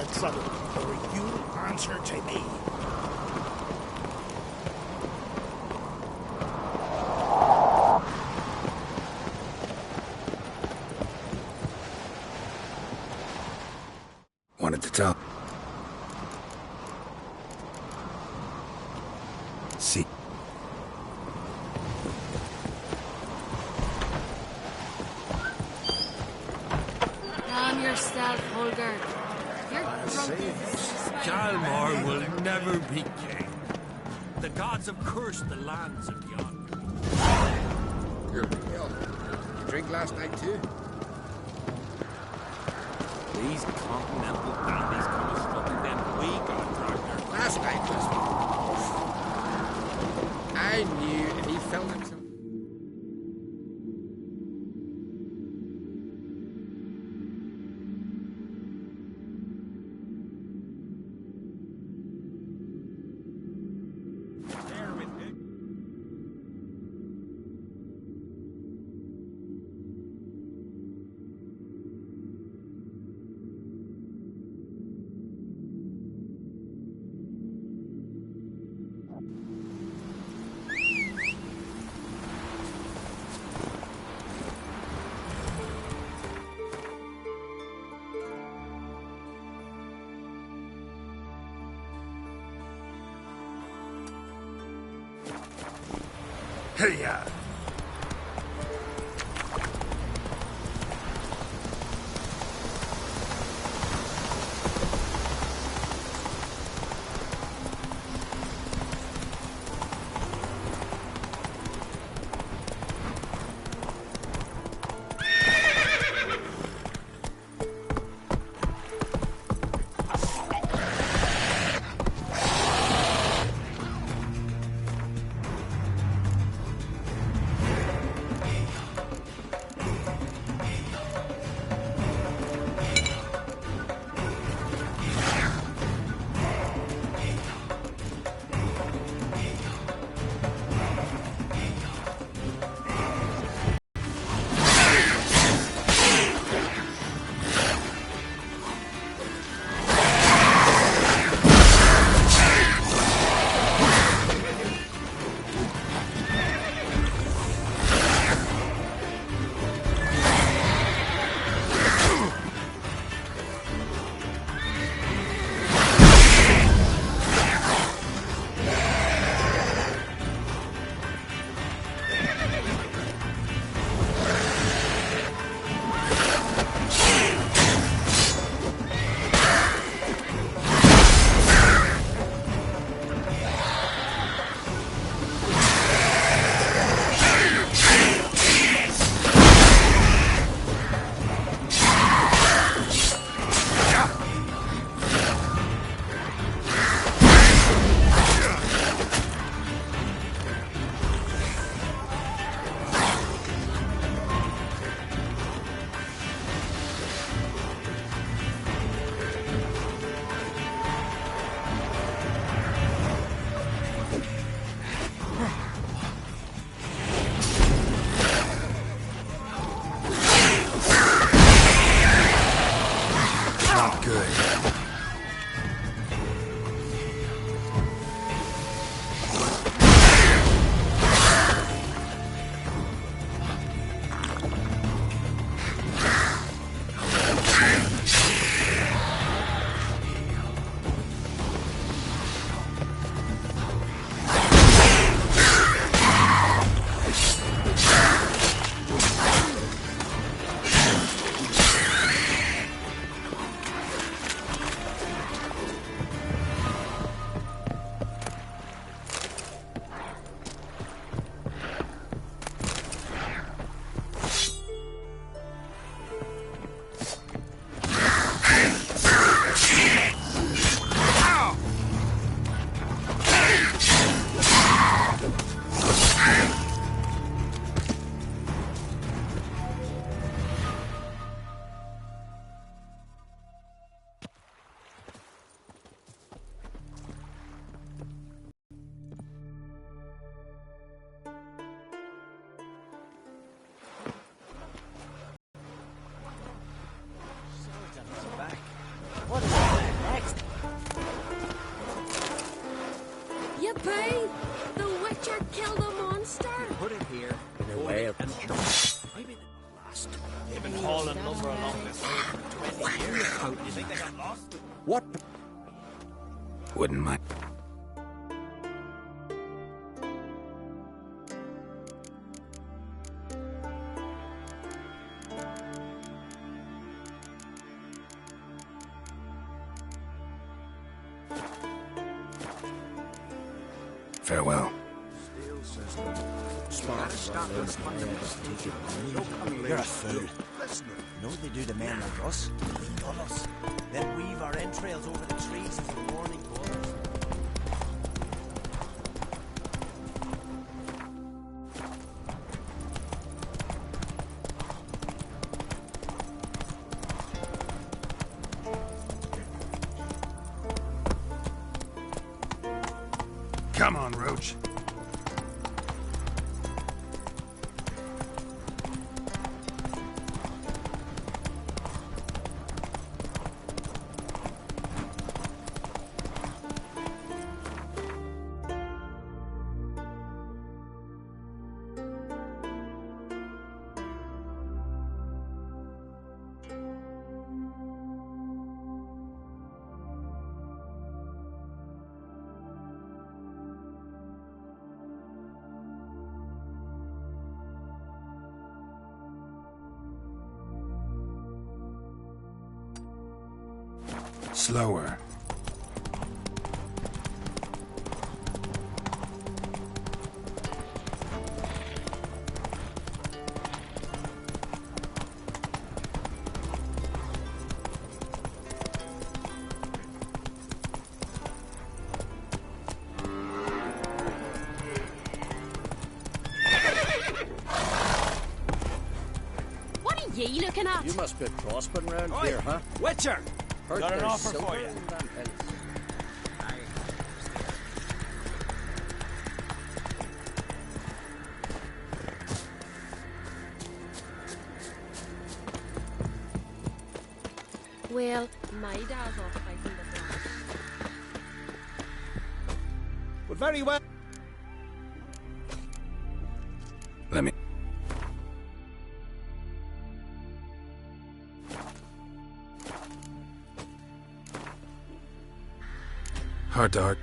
the trouble, or you answer to me. Wanted to tell. See. Calm yourself, Holger. You're drunk. Kalmar will never be king. The gods have cursed the lands of yonder. You're real. You drink last night too? These continental dandies come as fucking them we got Ragnar. Last night was... I knew if he felt himself... Hey-ya! be? The Witcher killed a monster? Put it here. In a way of... I'm in the last. They've been hauling lumber along this road for 20 years. You think they got lost? What? Wouldn't mind. Farewell. You're a fool. Know they do the men like us? Love us. Then weave our entrails over the trees as a warning to others. Come on, Roach. Slower. What are ye looking at? You must be crossbowing round here, huh? Witcher! Heard Got an there's offer silver for you. in them hills. Well, my dad's off fighting the flash. But very well. Let me. Heart to heart.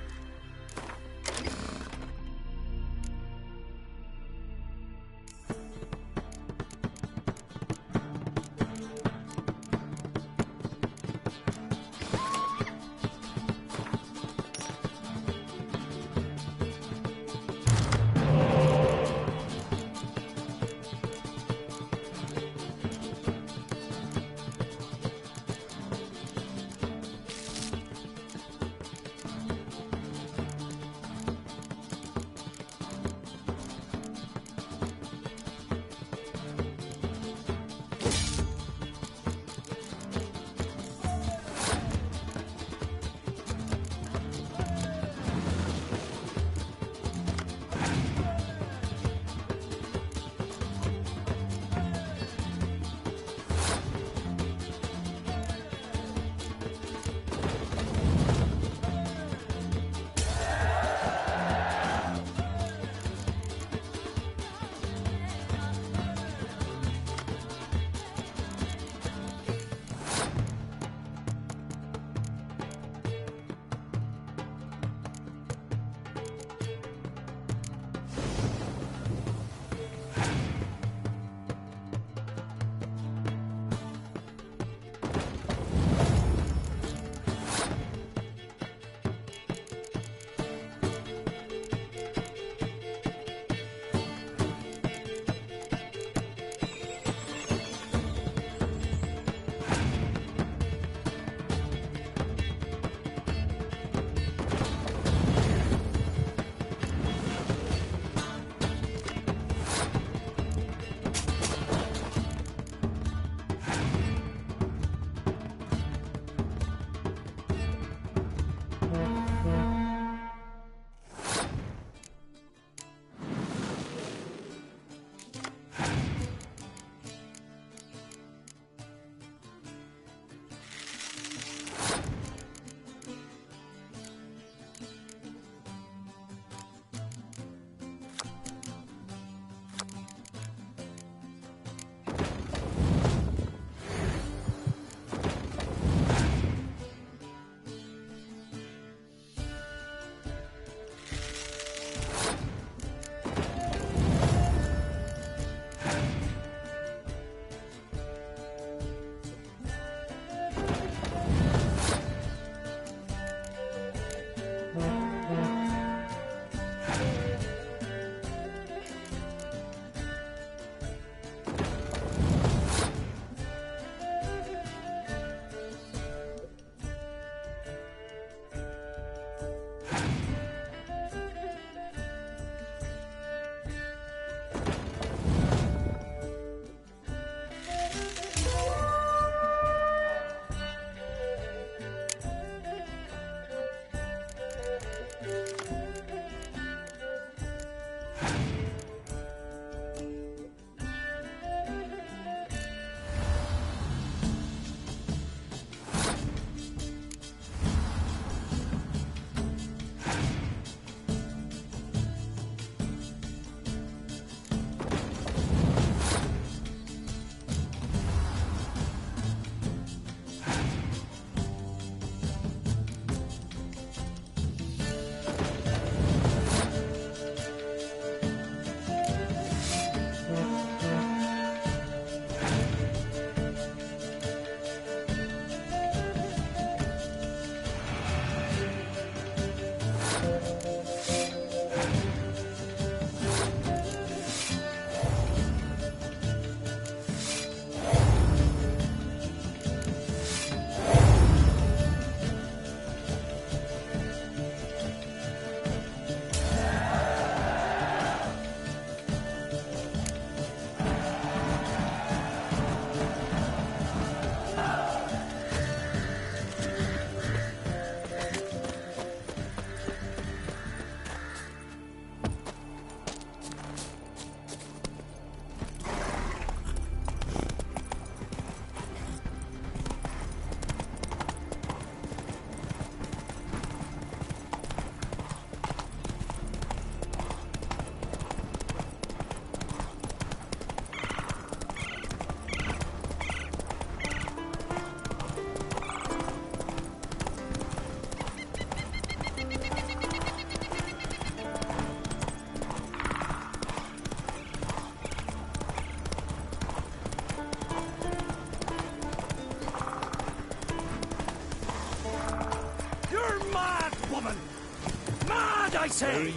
say.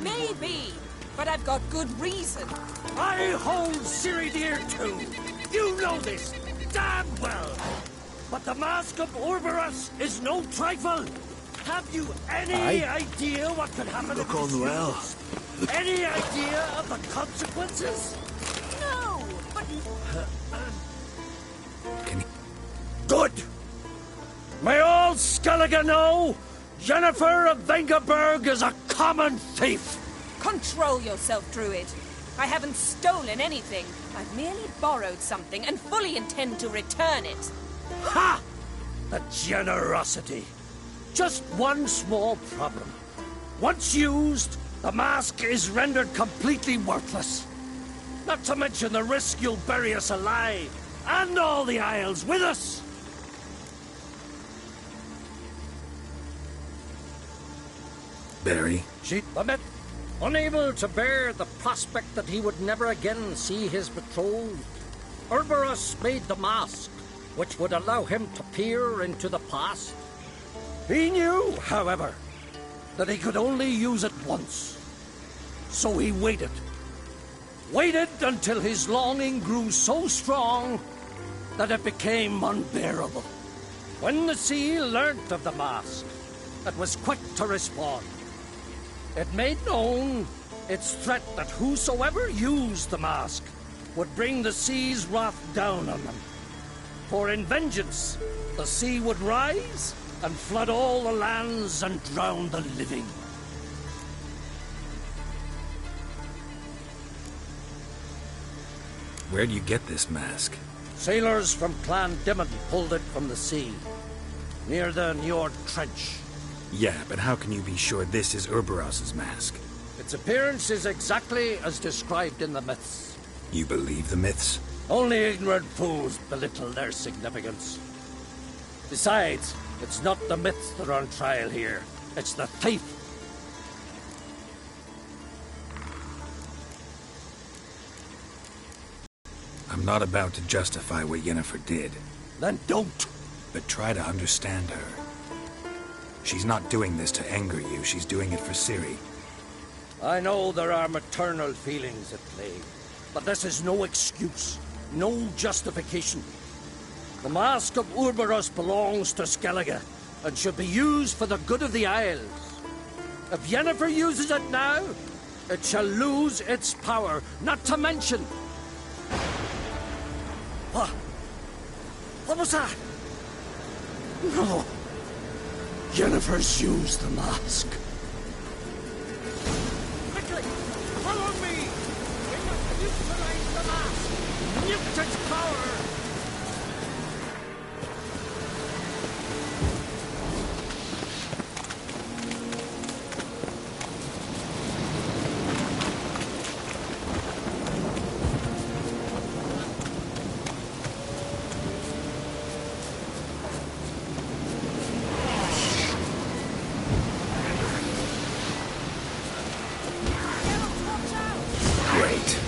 Maybe, but I've got good reason. I hold Ciri dear too. You know this damn well. But the Mask of Orberus is no trifle. Have you any idea what could happen? Look if it's on well. used? Any idea of the consequences? No, but Can you... Good. May all Skellige know Jennifer of Vengerberg is a common thief. control yourself, Druid. I haven't stolen anything. I've merely borrowed something and fully intend to return it. Ha! The generosity. Just one small problem. Once used, the mask is rendered completely worthless. Not to mention the risk you'll bury us alive, and all the Isles with us. Barry? She admit, unable to bear the prospect that he would never again see his betrothed, Orberus made the mask, which would allow him to peer into the past. He knew, however, that he could only use it once. So he waited. Waited until his longing grew so strong that it became unbearable. When the sea learnt of the mask, it was quick to respond. It made known its threat that whosoever used the mask would bring the sea's wrath down on them. For in vengeance, the sea would rise and flood all the lands and drown the living. Where'd you get this mask? Sailors from Clan Dimon pulled it from the sea, near the Njord Trench. Yeah, but how can you be sure this is Orberos's mask? Its appearance is exactly as described in the myths. You believe the myths? Only ignorant fools belittle their significance. Besides, it's not the myths that are on trial here. It's the thief. I'm not about to justify what Yennefer did, Then don't. but try to understand her. She's not doing this to anger you, she's doing it for Ciri. I know there are maternal feelings at play, but this is no excuse, no justification. The Mask of Orberus belongs to Skellige, and should be used for the good of the Isles. If Yennefer uses it now, it shall lose its power, not to mention... What? What was that? No. Yennefer's used the mask. Quickly, follow me! We must neutralize the mask! Nuke its power! Great.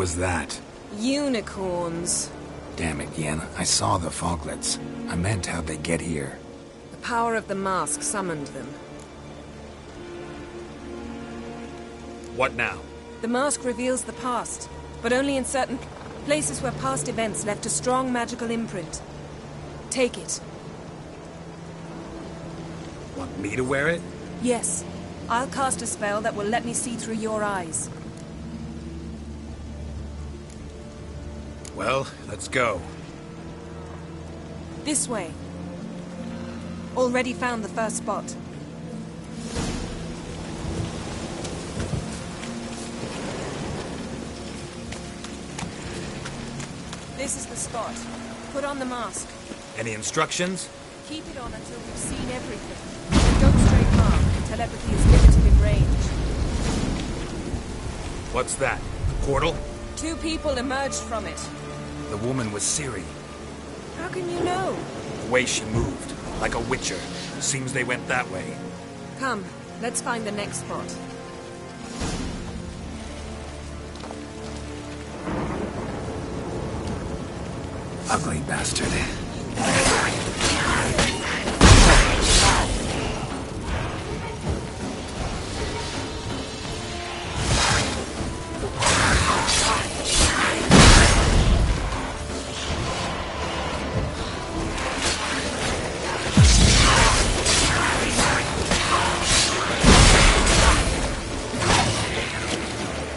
was that? Unicorns. Damn it, Yen. I saw the foglets. I meant how'd they get here. The power of the mask summoned them. What now? The mask reveals the past, but only in certain places where past events left a strong magical imprint. Take it. Want me to wear it? Yes. I'll cast a spell that will let me see through your eyes. Well, let's go. This way. Already found the first spot. This is the spot. Put on the mask. Any instructions? Keep it on until we've seen everything. And don't stray far. Telepathy is limited in range. What's that? The portal? 2 people emerged from it. The woman was Ciri. How can you know? The way she moved, like a witcher. Seems they went that way. Come, let's find the next spot. Ugly bastard.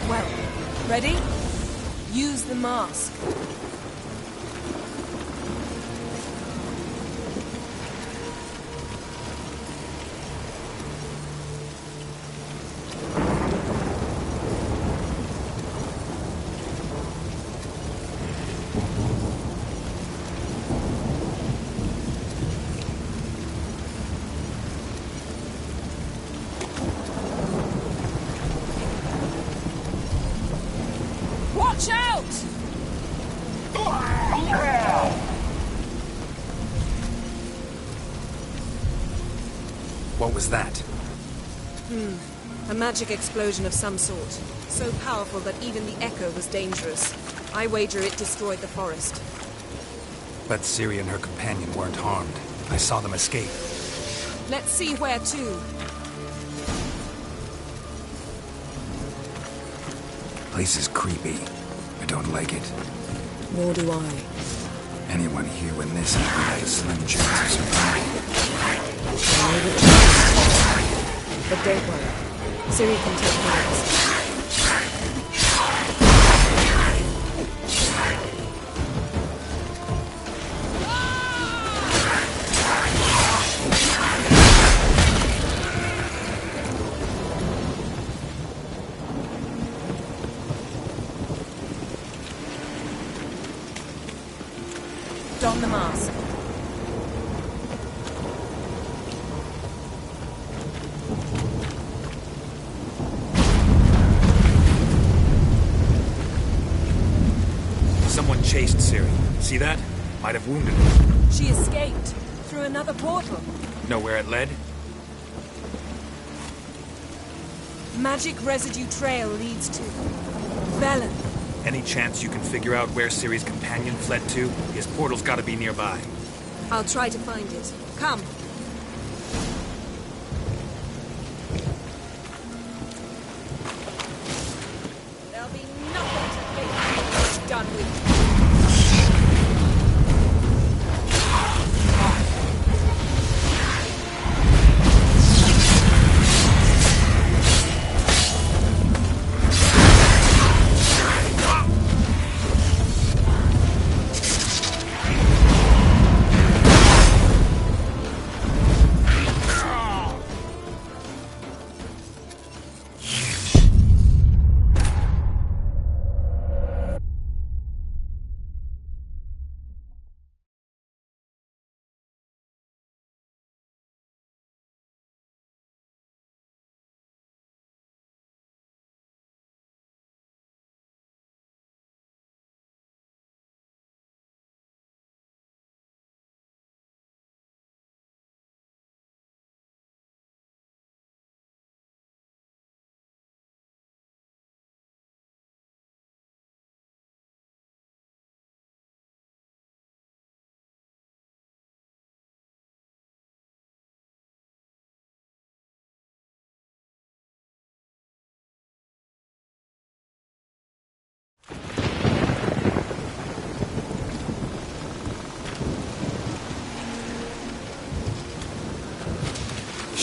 Well, ready? Use the mask. Watch out! What was that? A magic explosion of some sort. So powerful that even the echo was dangerous. I wager it destroyed the forest. But Ciri and her companion weren't harmed. I saw them escape. Let's see where to. Place is creepy. I don't like it. Nor do I. Anyone here when this happened had a slim chance of surviving. But don't worry. Ciri can take notes. Don the mask. Someone chased Ciri. See that? Might have wounded her. She escaped through another portal. Know where it led? Magic residue trail leads to Velen. Any chance you can figure out where Ciri's companion fled to? His portal's gotta be nearby. I'll try to find it. Come. There'll be nothing to make you done with.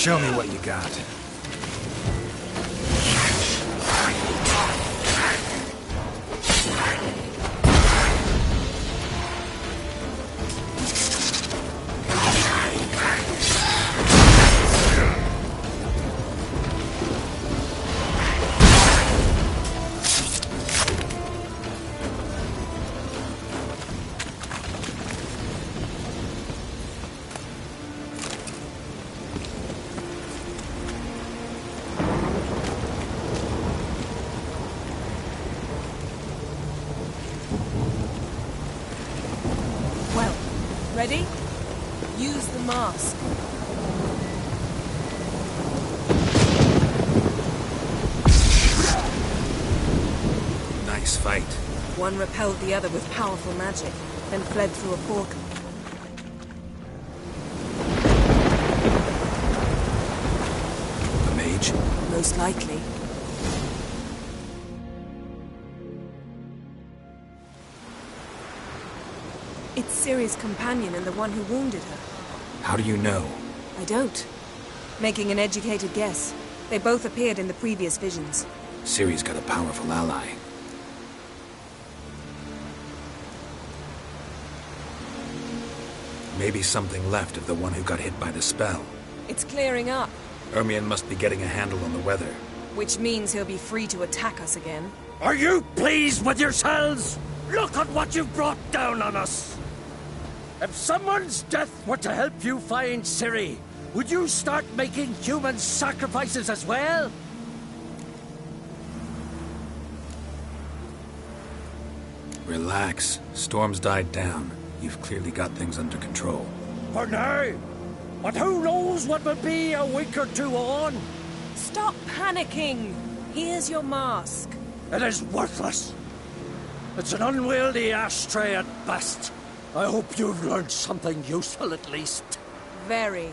Show me what you got. Well, ready? Use the mask. Nice fight. One repelled the other with powerful magic, then fled through a portal. A mage? Most likely. It's Ciri's companion and the one who wounded her. How do you know? I don't. Making an educated guess. They both appeared in the previous visions. Ciri's got a powerful ally. Maybe something left of the one who got hit by the spell. It's clearing up, Ermion must be getting a handle on the weather. which means he'll be free to attack us again. Are you pleased with yourselves? Look at what you've brought down on us! If someone's death were to help you find Ciri, would you start making human sacrifices as well? Relax. Storm's died down. You've clearly got things under control. For now. But who knows what will be a week or two on? Stop panicking! Here's your mask. It is worthless. It's an unwieldy ashtray at best. I hope you've learned something useful at least. Very.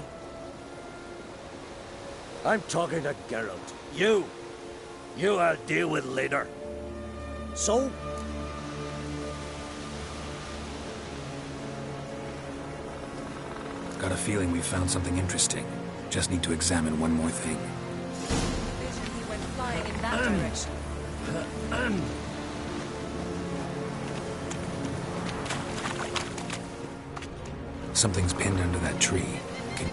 I'm talking to Geralt. You I'll deal with later. So? Got a feeling we found something interesting. Just need to examine one more thing. Vision he went flying in that direction. Something's pinned under that tree. Can...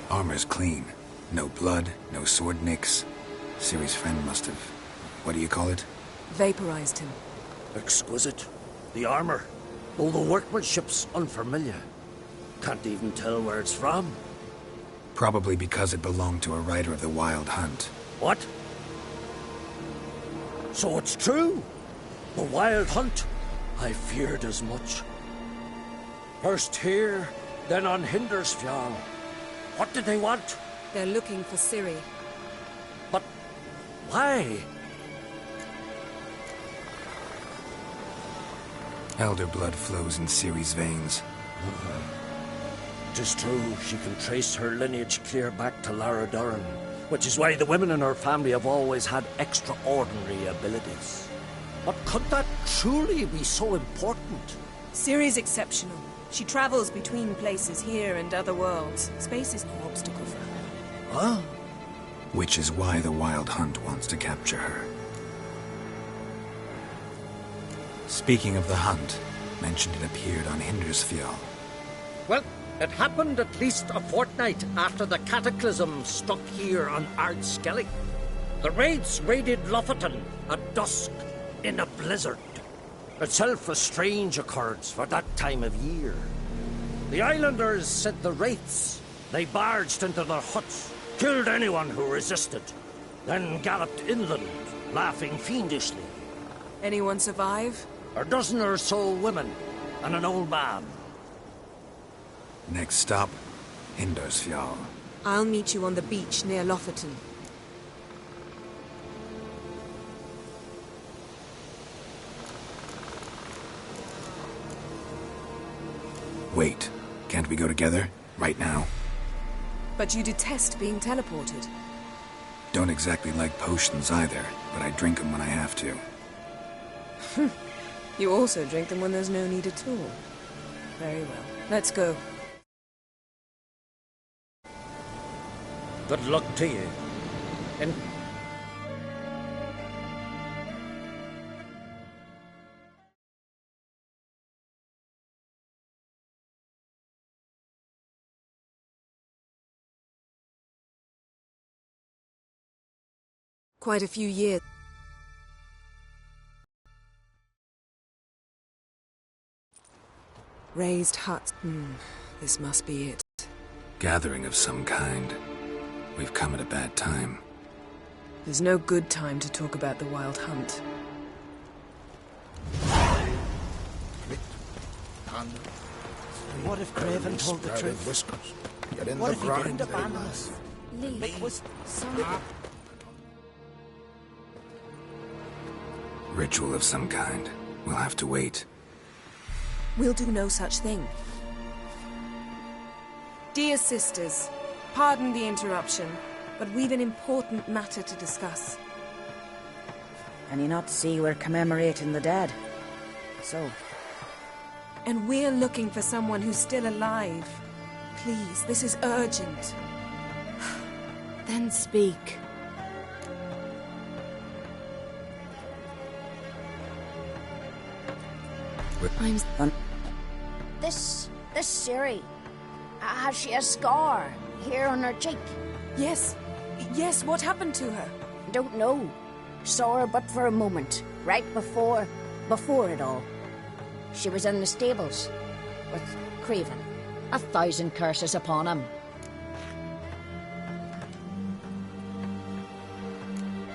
Armor's clean. No blood, no sword nicks. Ciri's friend must have... what do you call it? Vaporized him. Exquisite. The armor. Though the workmanship's unfamiliar. Can't even tell where it's from. Probably because it belonged to a rider of the Wild Hunt. What? So it's true? The Wild Hunt? I feared as much. First here, then on Hindersfjall. What did they want? They're looking for Ciri. But why? Elder blood flows in Ciri's veins. Tis true, she can trace her lineage clear back to Lara Duran, which is why the women in her family have always had extraordinary abilities. But could that truly be so important? Ciri's exceptional. She travels between places here and other worlds. Space is no obstacle for her. Huh? Which is why the Wild Hunt wants to capture her. Speaking of the hunt, mentioned it appeared on Hindersfjall. Well, it happened at least a fortnight after the cataclysm struck here on Ardskellig. The raids raided Lofoten at dusk in a blizzard. Itself a strange occurrence for that time of year. The islanders said the wraiths. They barged into their huts, killed anyone who resisted, then galloped inland, laughing fiendishly. Anyone survive? A dozen or so women, and an old man. Next stop, Hindersfjall. I'll meet you on the beach near Lofoten. wait. Can't we go together? Right now? But you detest being teleported. Don't exactly like potions either, but I drink them when I have to. You also drink them when there's no need at all. Very well. Let's go. Good luck to you. And quite a few years. Raised huts. This must be it. Gathering of some kind. We've come at a bad time. There's no good time to talk about the Wild Hunt. What if Craven told the truth? What if he didn't abandon us? Mick was... Ritual of some kind. We'll have to wait. We'll do no such thing. Dear sisters, pardon the interruption, but we've an important matter to discuss. And you not see we're commemorating the dead? So? And we're looking for someone who's still alive. Please, this is urgent. Then speak. This Ciri, has she a scar here on her cheek? Yes, what happened to her? Don't know. Saw her but for a moment, right before it all. She was in the stables with Craven. 1,000 curses upon him.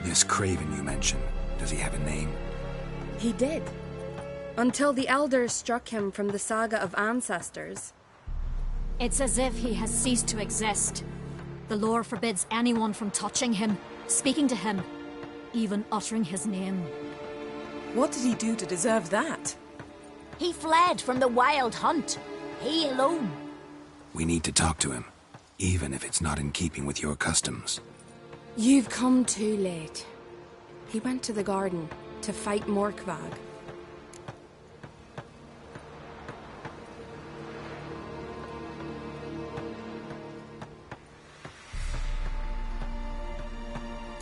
This Craven you mentioned, does he have a name? He did. Until the Elders struck him from the Saga of Ancestors. It's as if he has ceased to exist. The lore forbids anyone from touching him, speaking to him, even uttering his name. What did he do to deserve that? He fled from the Wild Hunt. He alone. We need to talk to him, even if it's not in keeping with your customs. You've come too late. He went to the garden to fight Morkvag.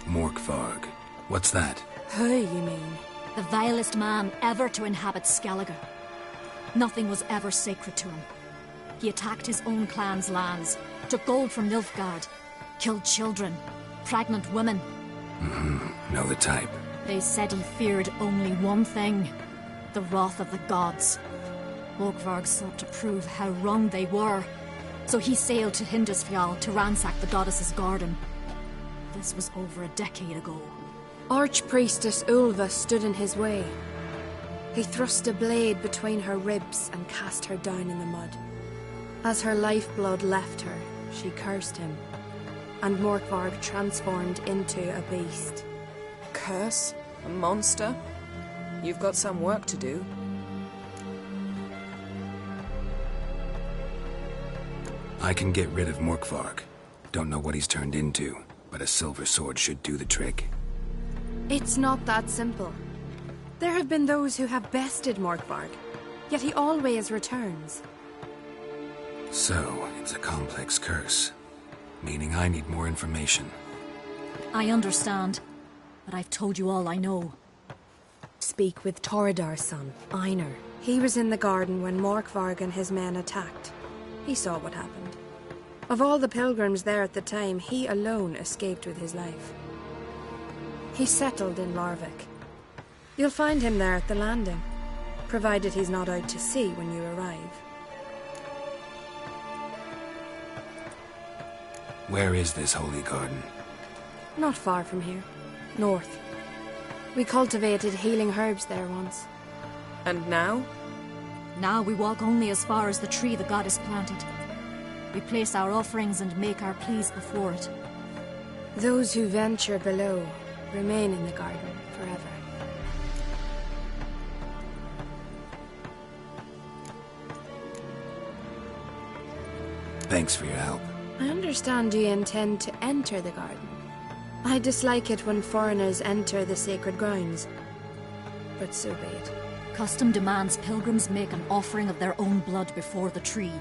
Morkvarg. What's that? Who, you mean? The vilest man ever to inhabit Skellige. Nothing was ever sacred to him. He attacked his own clan's lands, took gold from Nilfgaard, killed children, pregnant women. Know the type. They said he feared only one thing, the wrath of the gods. Morkvarg sought to prove how wrong they were, so he sailed to Hindisfjall to ransack the goddess's garden. This was over a decade ago. Archpriestess Ulva stood in his way. He thrust a blade between her ribs and cast her down in the mud. As her lifeblood left her, she cursed him, and Morkvarg transformed into a beast. Curse? A monster? You've got some work to do. I can get rid of Morkvarg. Don't know what he's turned into, but a silver sword should do the trick. It's not that simple. There have been those who have bested Morkvarg, yet he always returns. So, it's a complex curse, meaning I need more information. I understand, but I've told you all I know. Speak with Toradar's son, Einar. He was in the garden when Morkvarg and his men attacked. He saw what happened. Of all the pilgrims there at the time, he alone escaped with his life. He settled in Larvik. You'll find him there at the landing, provided he's not out to sea when you arrive. Where is this holy garden? Not far from here. North. We cultivated healing herbs there once. And now? Now we walk only as far as the tree the goddess planted. We place our offerings and make our pleas before it. Those who venture below remain in the garden forever. Thanks for your help. I understand you intend to enter the garden. I dislike it when foreigners enter the sacred grounds. But so be it. Custom demands pilgrims make an offering of their own blood before the tree.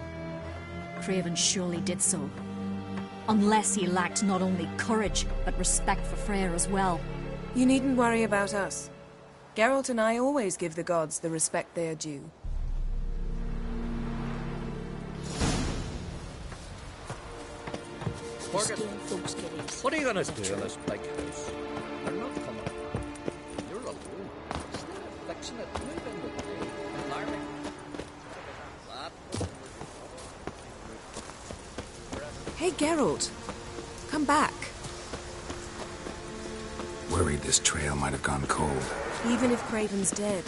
Craven surely did so. Unless he lacked not only courage, but respect for Freyr as well. You needn't worry about us. Geralt and I always give the gods the respect they are due. What are you gonna do in this big house? They're not coming around. You're alone. Instead of fixing it, move in with me and Larry. Hey, Geralt. Come back. Worried this trail might have gone cold. Even if Craven's dead,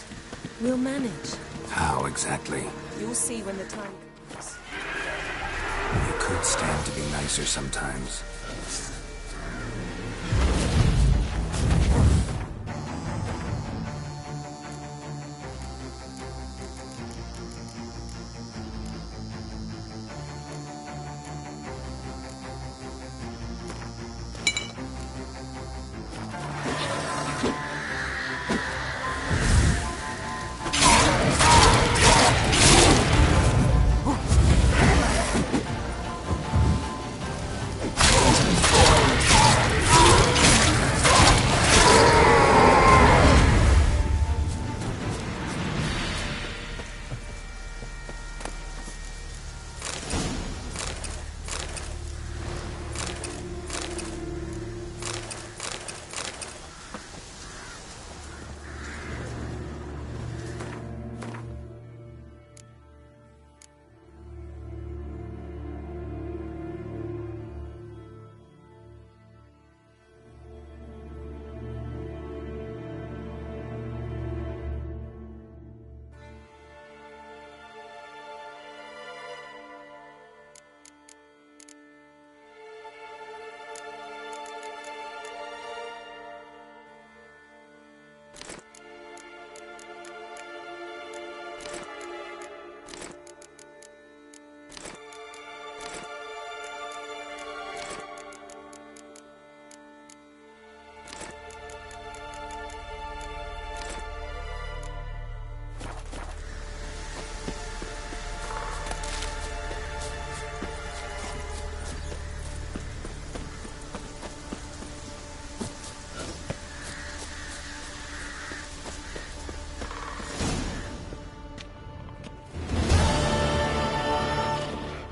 we'll manage. How exactly? You'll see when the time comes. You could stand to be nicer sometimes.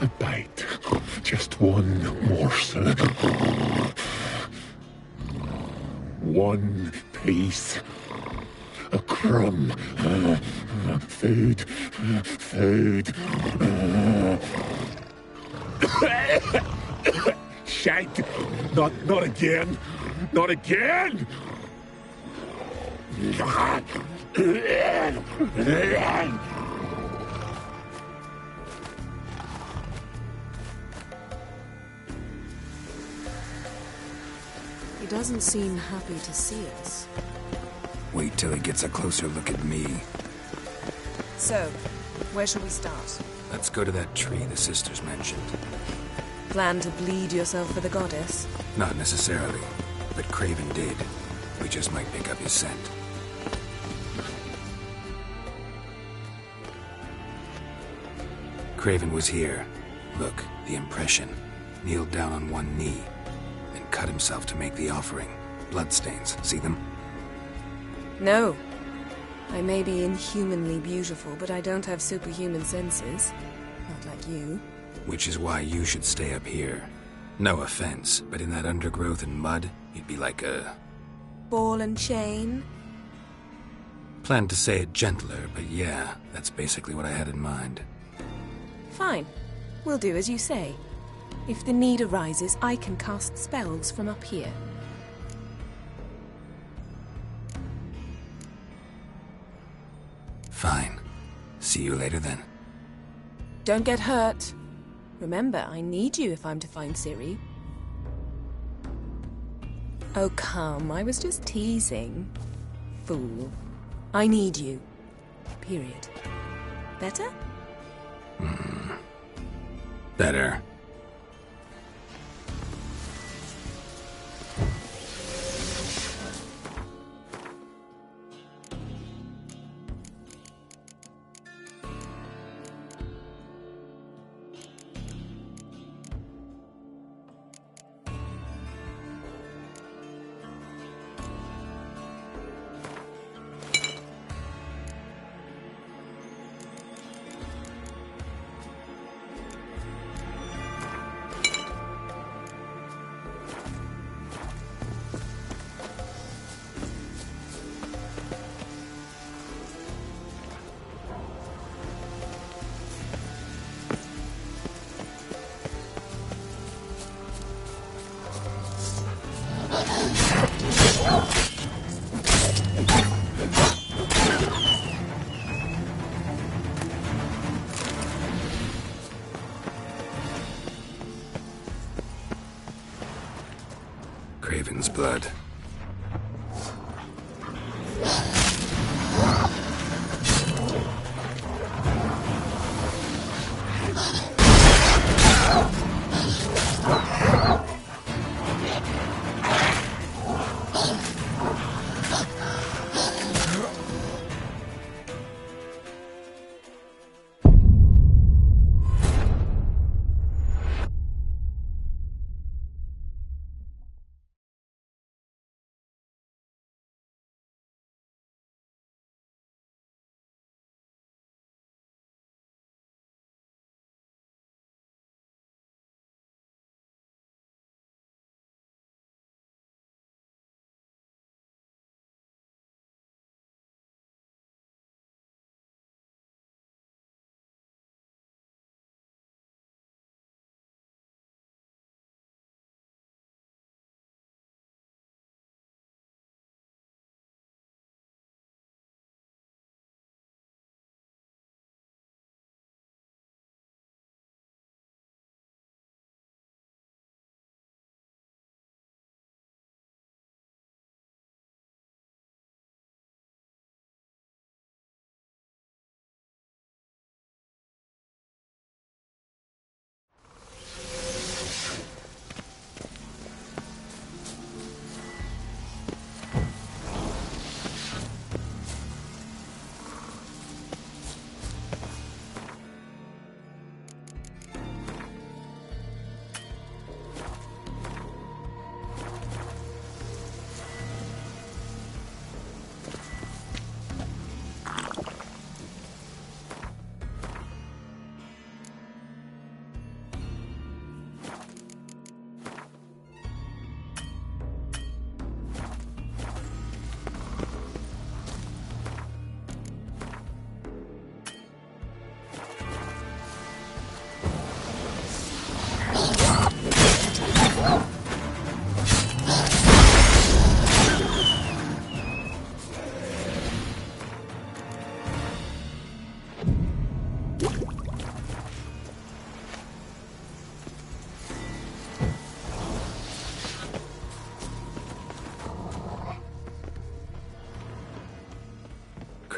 A bite. Just one morsel. One piece. A crumb. Food. Food. Shite. Not again. Not again. He doesn't seem happy to see us. Wait till he gets a closer look at me. So, where shall we start? Let's go to that tree the sisters mentioned. Plan to bleed yourself for the goddess? Not necessarily, but Craven did. We just might pick up his scent. Craven was here. Look, the impression. Kneeled down on one knee and cut himself to make the offering. Bloodstains, see them? No. I may be inhumanly beautiful, but I don't have superhuman senses. Not like you. Which is why you should stay up here. No offense, but in that undergrowth and mud, you'd be like a... Ball and chain? Planned to say it gentler, but yeah, that's basically what I had in mind. Fine. We'll do as you say. If the need arises, I can cast spells from up here. Fine. See you later then. Don't get hurt. Remember, I need you if I'm to find Ciri. Oh, come. I was just teasing. Fool. I need you. Period. Better? Better.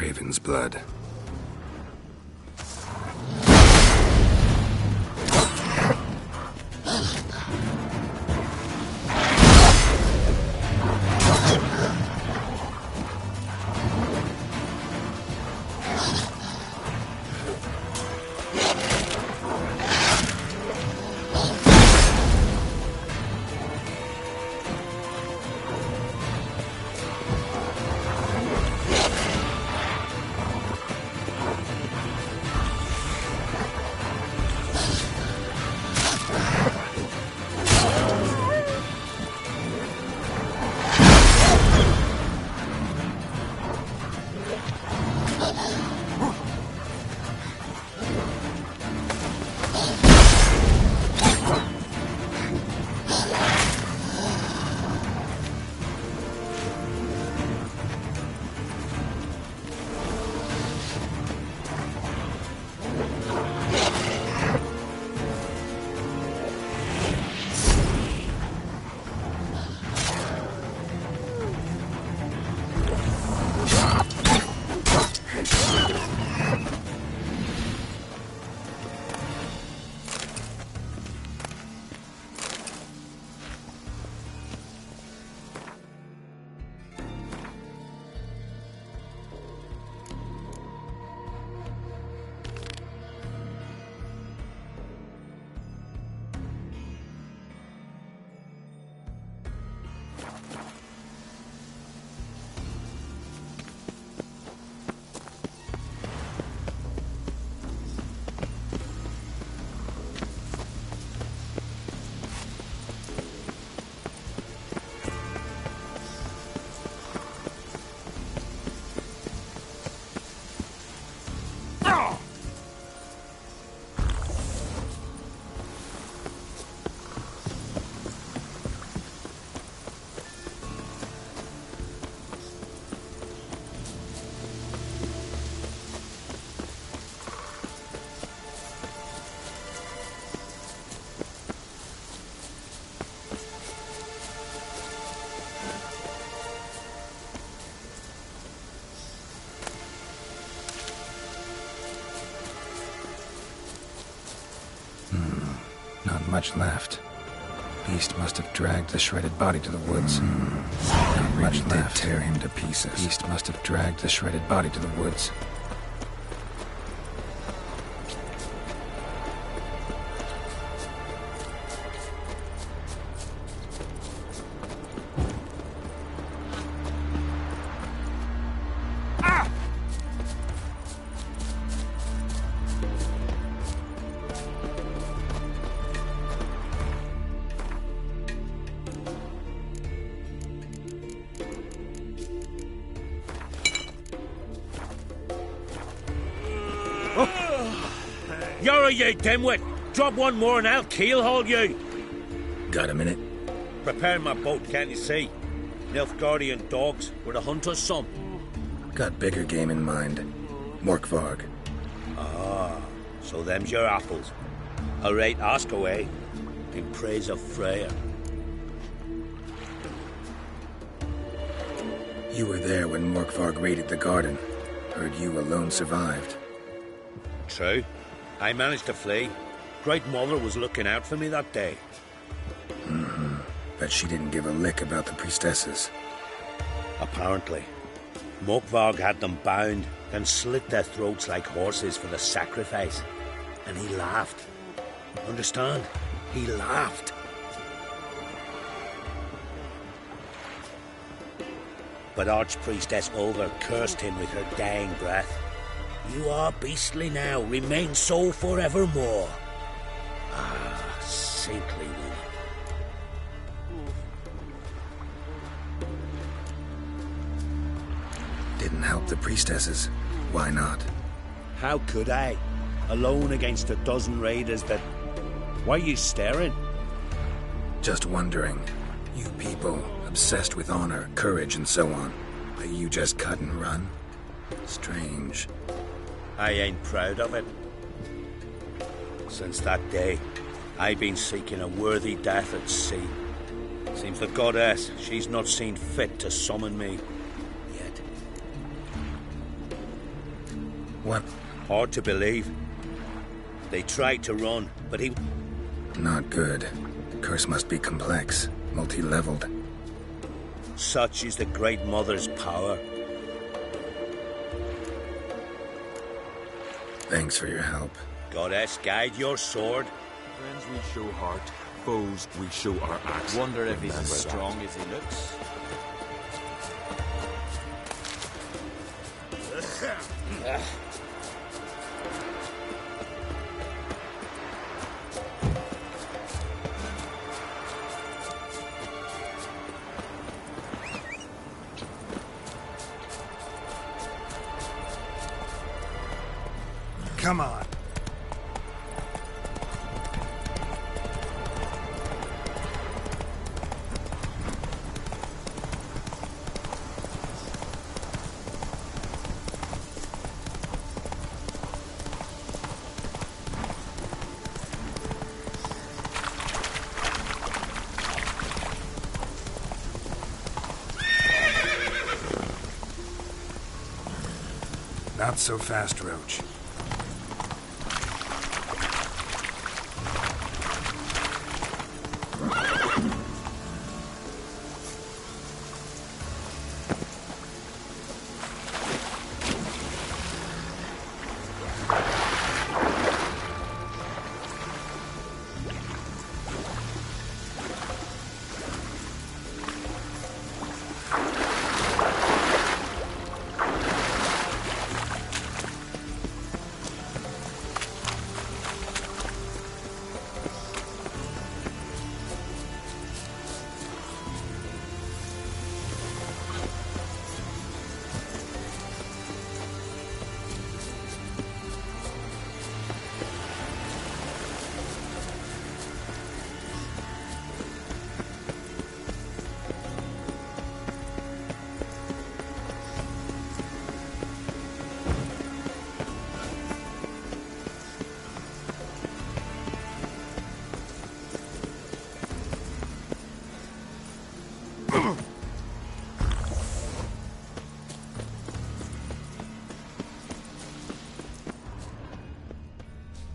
Craven's blood. Not much left. Beast must have dragged the shredded body to the woods. Not much left. Tear him to pieces. Beast must have dragged the shredded body to the woods. You're a ye dimwit! Drop one more and I'll keelhaul you! Got a minute? Preparing my boat, can't you see? Nilfgaardian dogs were the hunter's son. Got bigger game in mind. Morkvarg. Ah, so them's your apples. All right, ask away. In praise of Freya. You were there when Morkvarg raided the garden. Heard you alone survived. True. I managed to flee. Great Mother was looking out for me that day. Bet she didn't give a lick about the priestesses. Apparently. Morkvarg had them bound and slit their throats like horses for the sacrifice. And he laughed. Understand? He laughed. But Archpriestess Ulver cursed him with her dying breath. You are beastly now, remain so forevermore. Ah, saintly woman. Didn't help the priestesses. Why not? How could I? Alone against a dozen raiders that... Why are you staring? Just wondering. You people, obsessed with honor, courage, and so on. But you just cut and run? Strange. I ain't proud of it. Since that day, I've been seeking a worthy death at sea. Seems the goddess, she's not seen fit to summon me yet. What? Hard to believe. They tried to run, but he... Not good. Curse must be complex, multi-leveled. Such is the Great Mother's power. Thanks for your help. Goddess, guide your sword. Friends we show heart, foes we show our axe. Wonder if he's Remember as that. strong as he looks. Come on. Not so fast, Roach.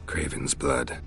Craven's blood.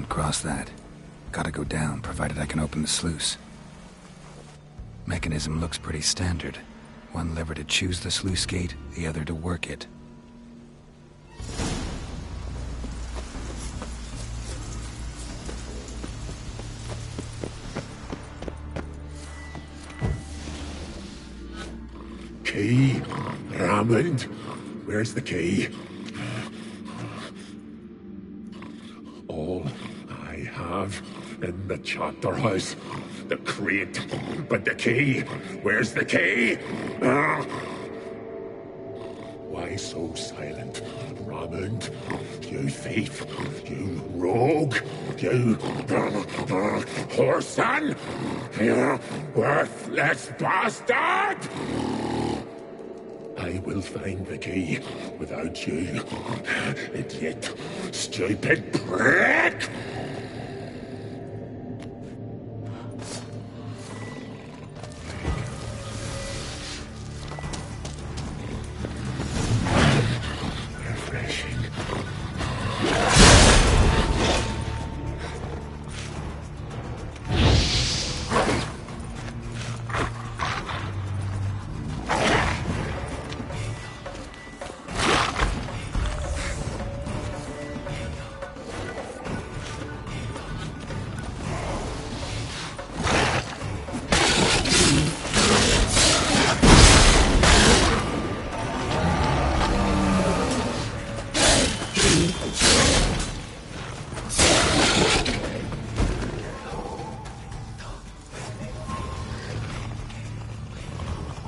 Cross that. Gotta go down, provided I can open the sluice. Mechanism looks pretty standard. One lever to choose the sluice gate, the other to work it. Key? Raymond? Where's the key? All I have in the chapter house. The crate. But the key? Where's the key? Why so silent, Raymond? You thief. You rogue. You whoreson. You worthless bastard! I will find the key without you, idiot, stupid prick! Refreshing.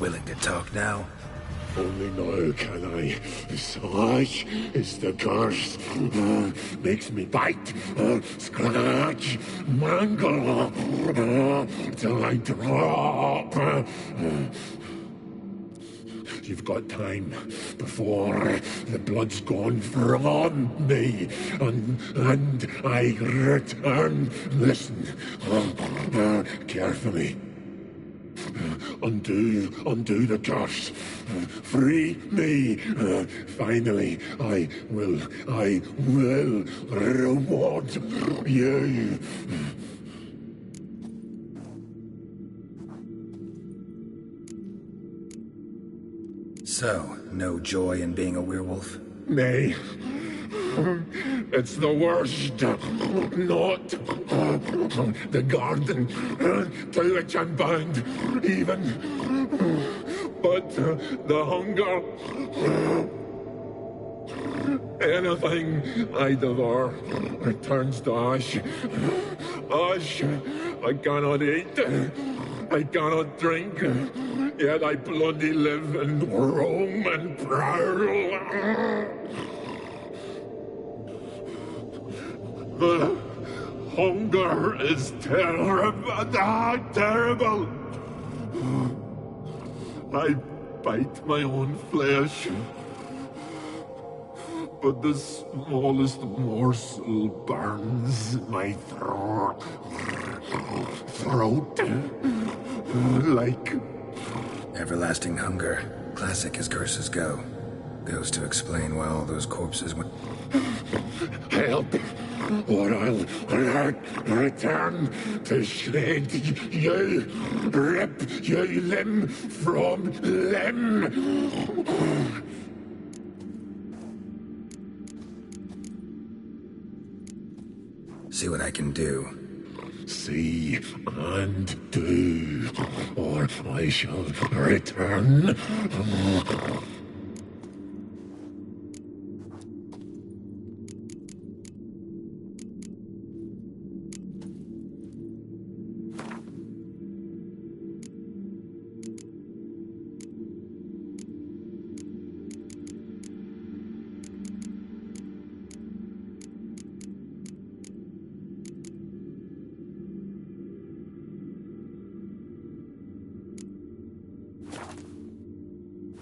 Willing to talk now? Only now can I. Such is the curse. Makes me bite, scratch, mangle, till I drop. You've got time before the blood's gone from me, and I return. Listen, carefully. Undo the curse. Free me. Finally, I will reward you. So, no joy in being a werewolf? Nay. It's the worst. Not the garden to which I'm bound, even. But the hunger. Anything I devour returns to ash. Ash I cannot eat. I cannot drink. Yet I bloody live and roam and prowl. The hunger is terrible. Terrible. I bite my own flesh, but the smallest morsel burns my throat like everlasting hunger. Classic as curses go. Goes to explain why all those corpses went. Help, or I'll return to shred you, rip you limb from limb. See what I can do. See and do, or I shall return.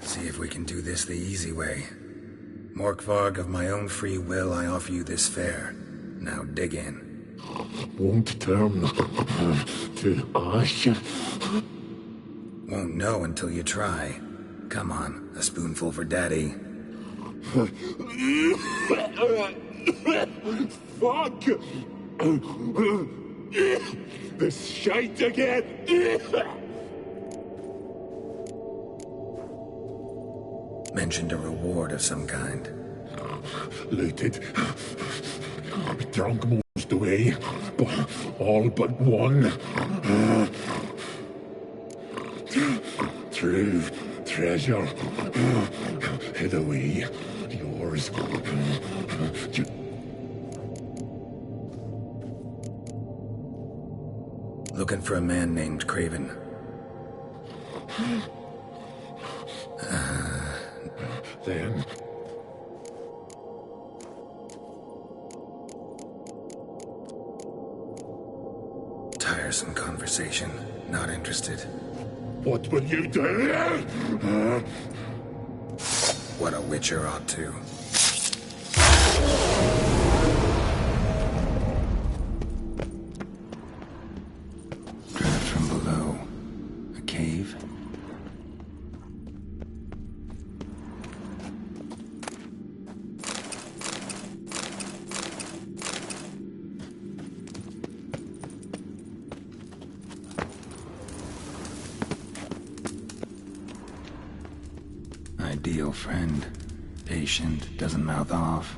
See if we can do this the easy way. Morkvarg, of my own free will, I offer you this fare. Now dig in. Won't turn to ash. Won't know until you try. Come on, a spoonful for Daddy. Fuck! This shite again! Mentioned a reward of some kind. Looted. Drunk most away. All but one. True treasure. Hid away. Yours. Looking for a man named Craven. Then... Tiresome conversation. Not interested. What will you do? What a witcher ought to. Draft from below. A cave. Ideal friend. Patient, doesn't mouth off.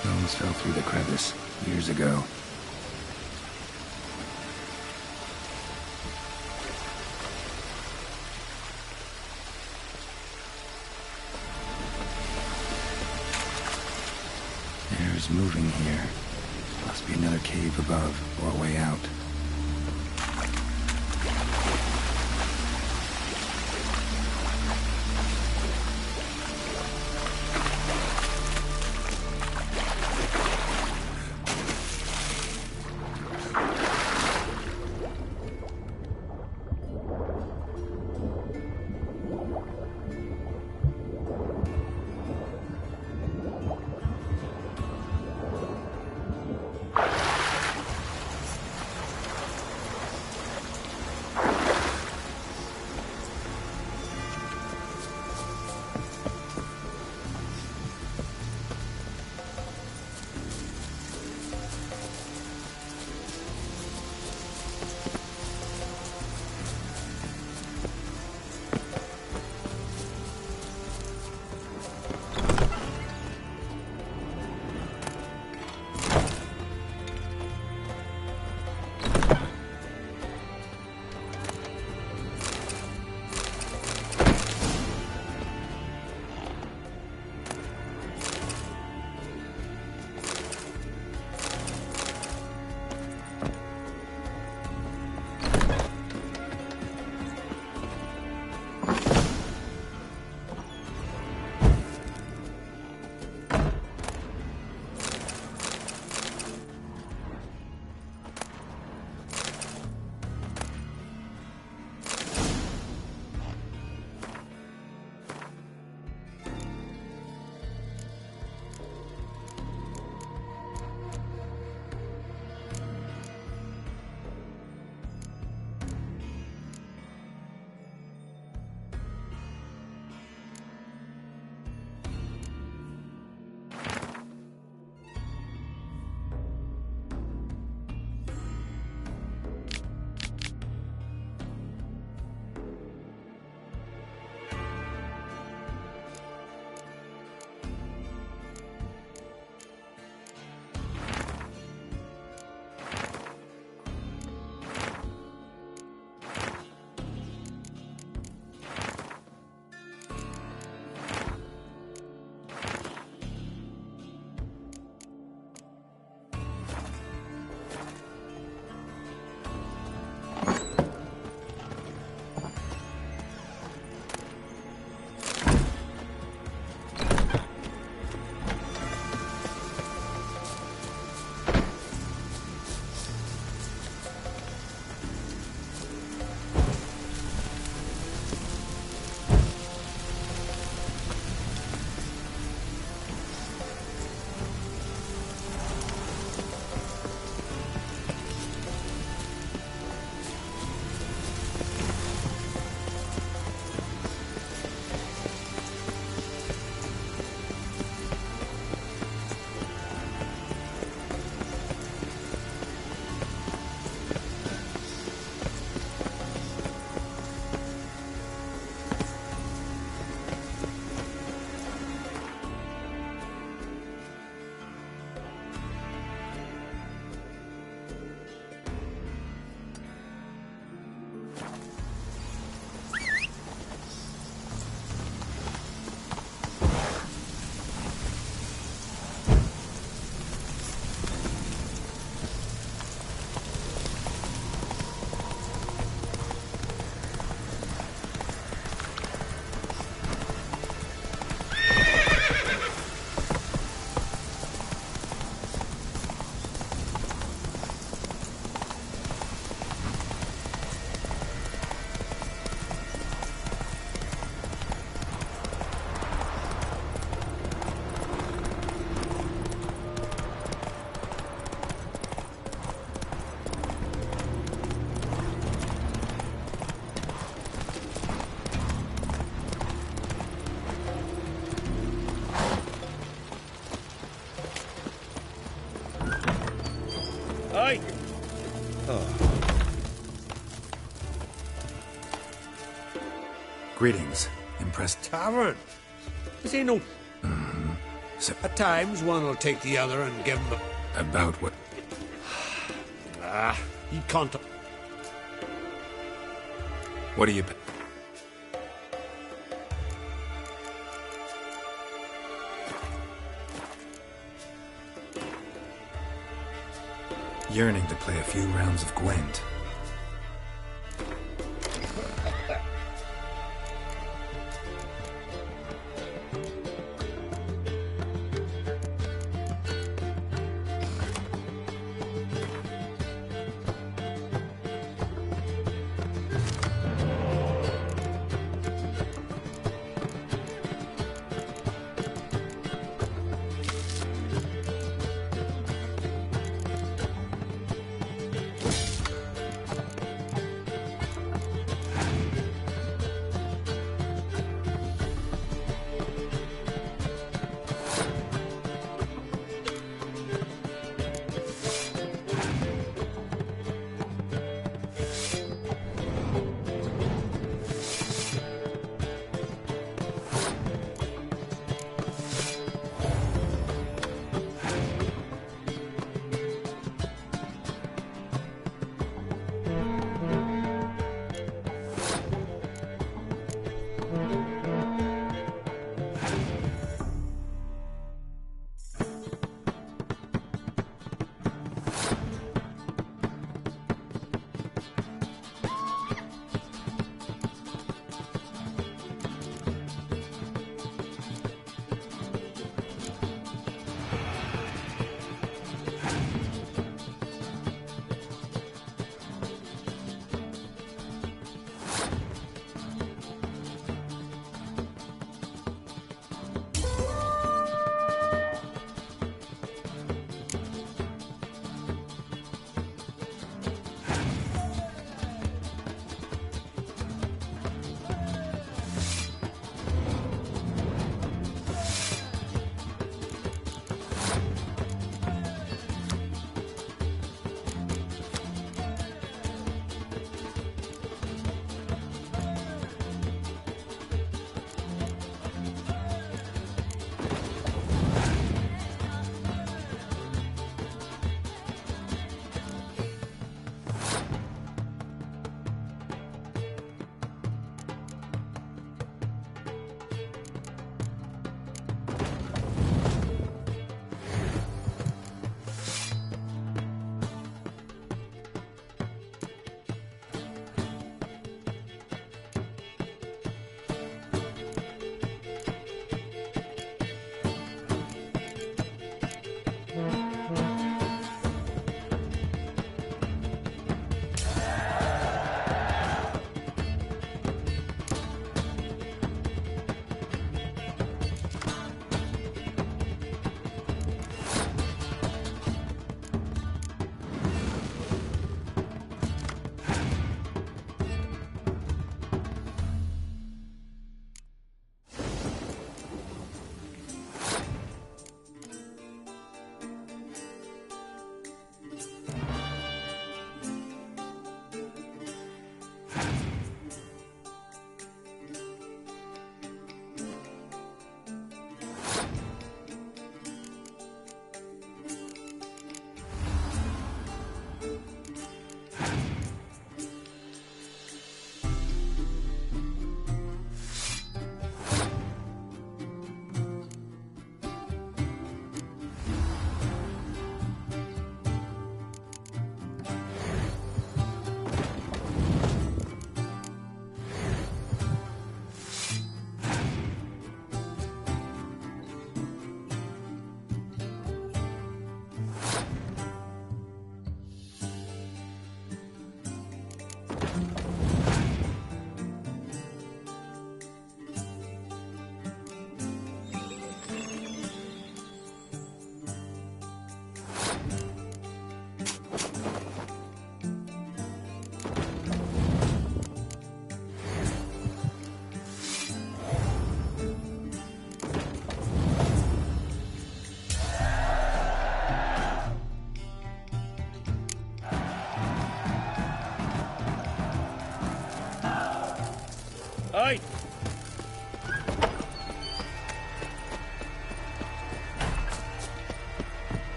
Stones fell through the crevice years ago. Air's moving here. Must be another cave above, or a way out. Aye. Greetings, impressed. Tavern? Is he no... It's At times, one will take the other and give him about what? he can't. What do you... Yearning to play a few rounds of Gwent.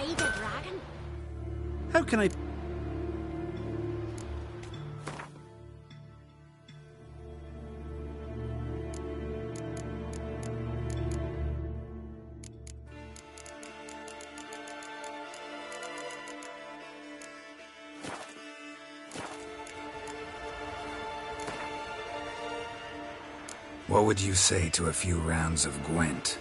see the dragon? How can I... What would you say to a few rounds of Gwent?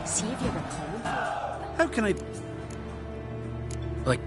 See if you recall. How can I... Like...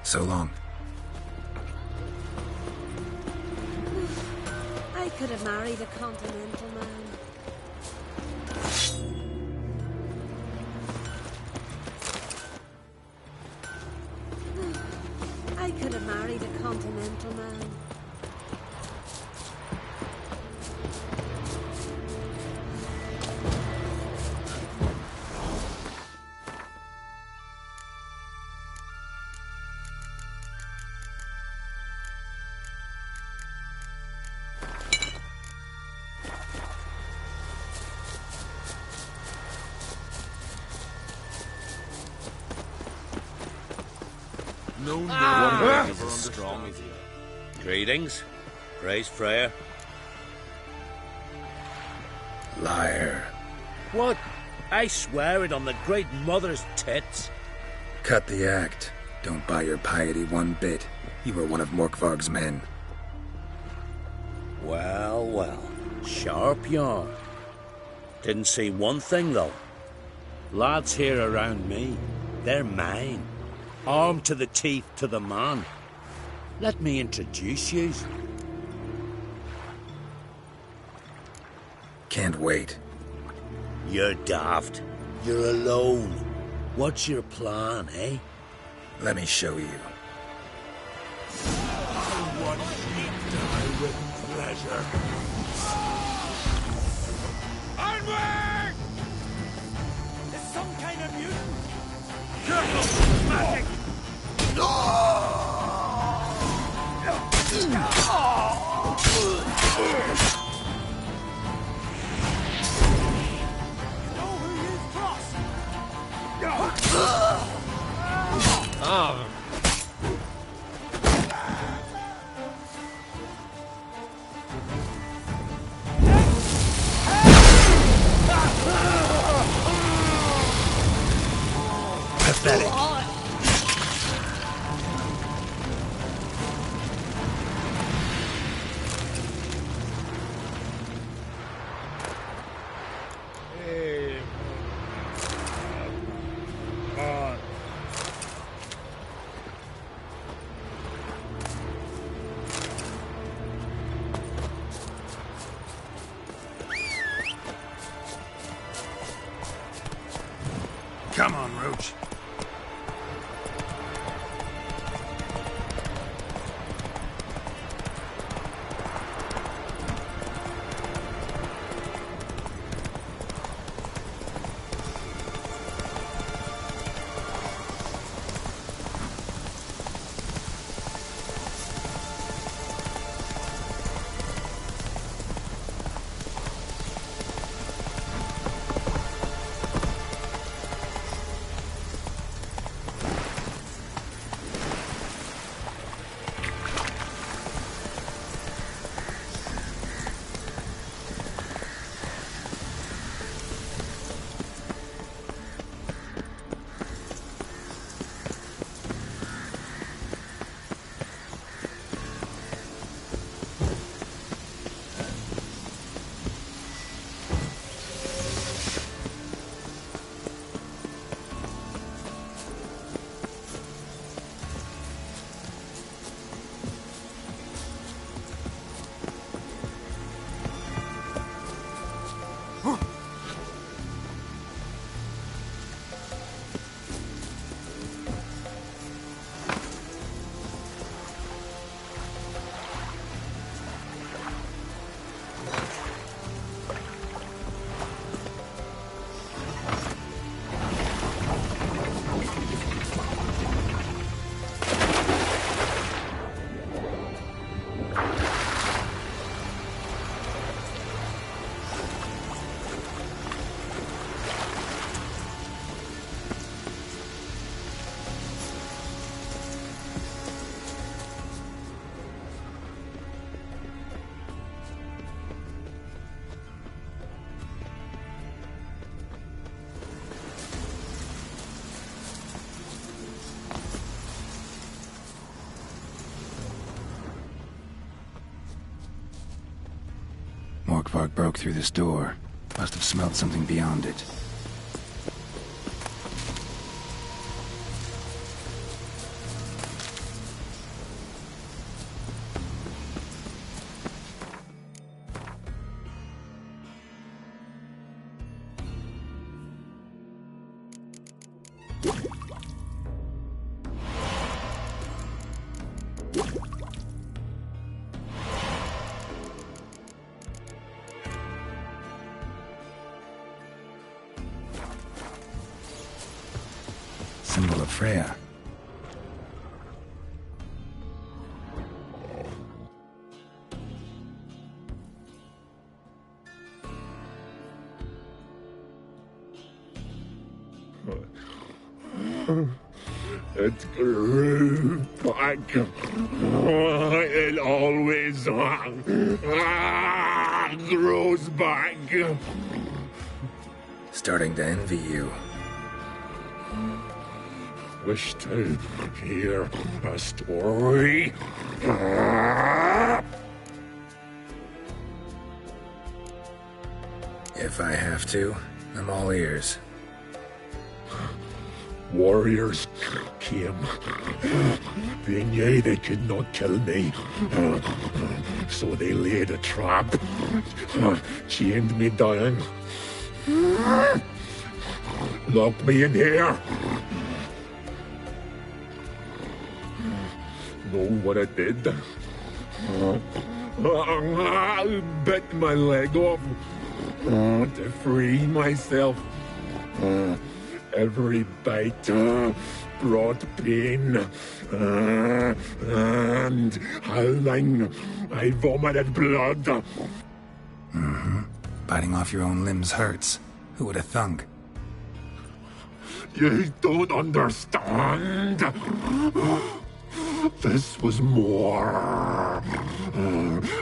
So long. I could have married a continental man. I could have married a continental man. No, no. One Is as strong as you. Greetings. Praise Freya. Liar. What? I swear it on the Great Mother's tits. Cut the act. Don't buy your piety one bit. You were one of Morkvarg's men. Well, well. Sharp yarn. Didn't see one thing, though. Lads here around me, they're mine. Armed to the teeth to the man. Let me introduce you. Can't wait. You're daft. You're alone. What's your plan, eh? Let me show you. I watch you die with pleasure. Onward! It's some kind of mutant. Careful! Magic! You know who you've crossed? Pathetic. Come on, Roach. Morkvarg broke through this door. Must have smelled something beyond it. Symbol of Freya. It grew back. It always grows back. Starting to envy you. Wish to hear a story? If I have to, I'm all ears. Warriors came. They knew they could not kill me. So they laid a trap. Chained me down. Locked me in here. Know what I did? I bit my leg off to free myself. Every bite brought pain, and howling, I vomited blood. Mm-hmm. Biting off your own limbs hurts. Who would have thunk? You don't understand. This was more.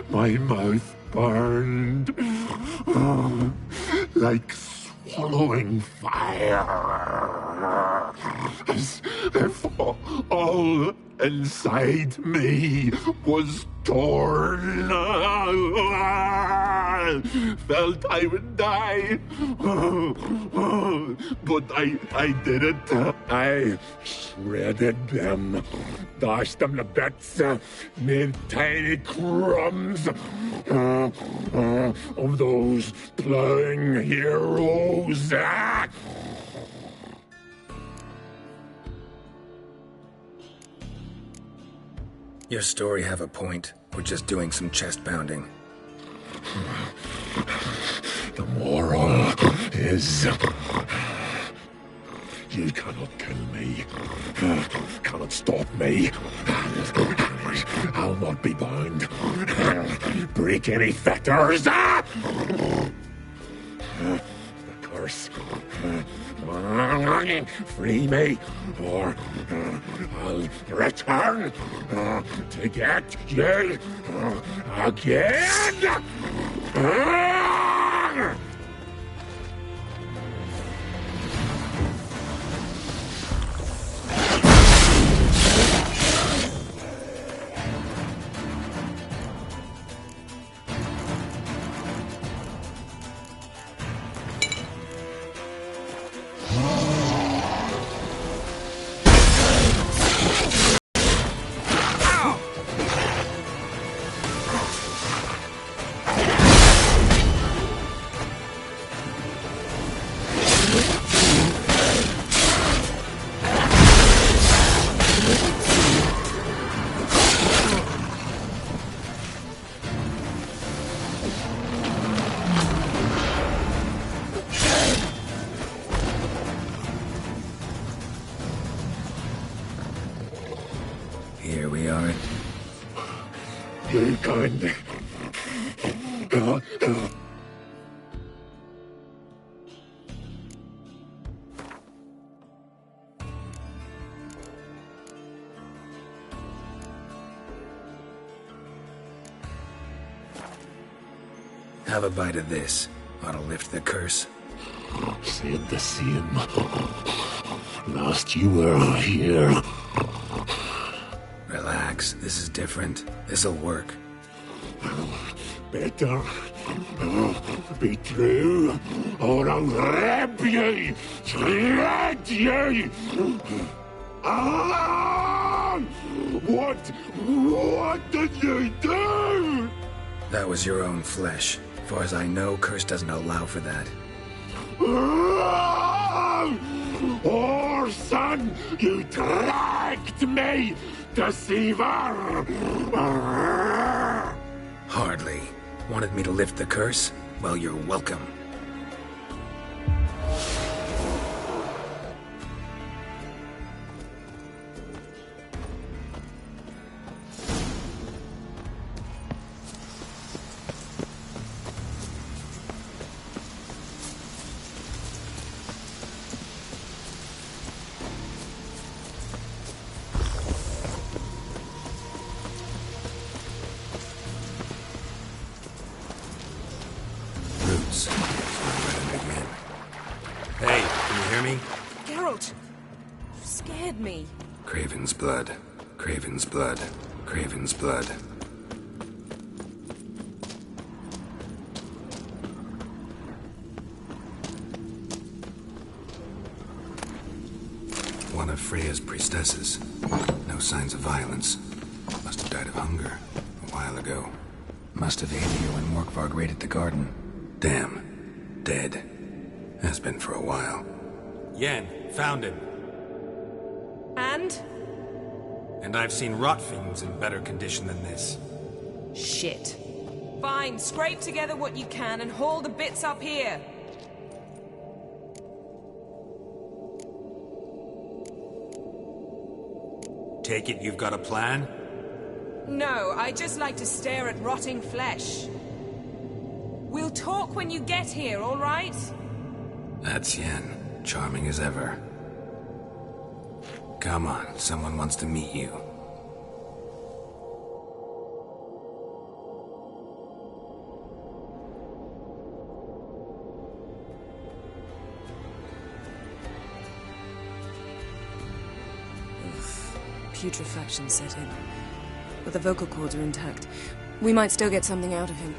My mouth burned like swallowing fire, as if all inside me was torn. Felt I would die, but I did it. I shredded them, dashed them to bits, made tiny crumbs of those plowing heroes. Your story have a point. We're just doing some chest pounding. The moral is... You cannot kill me. Cannot stop me. I'll not be bound. Break any fetters. The curse. Free me, or I'll return to get you again. Here we are. You kind. Have a bite of this. Ought to lift the curse. Said the same. Last you were here. Relax. This is different. This'll work. Better be true, or I'll rip you, shred you. Ah! What did you do? That was your own flesh. As far as I know, curse doesn't allow for that. Orson, you dragged me deceiver! Hardly. Wanted me to lift the curse? Well, you're welcome. Hey, can you hear me? Geralt! You scared me. Craven's blood. Craven's blood. Craven's blood. One of Freya's priestesses. No signs of violence. Must have died of hunger a while ago. Must have ate here when Morkvarg raided the garden. Damn. Dead. Has been for a while. Yen, found him. And? And I've seen rot fiends in better condition than this. Shit. Fine, scrape together what you can and haul the bits up here. Take it you've got a plan? No, I just like to stare at rotting flesh. We'll talk when you get here, all right? That's Yen. Charming as ever. Come on, someone wants to meet you. Putrefaction set in. But the vocal cords are intact. We might still get something out of him.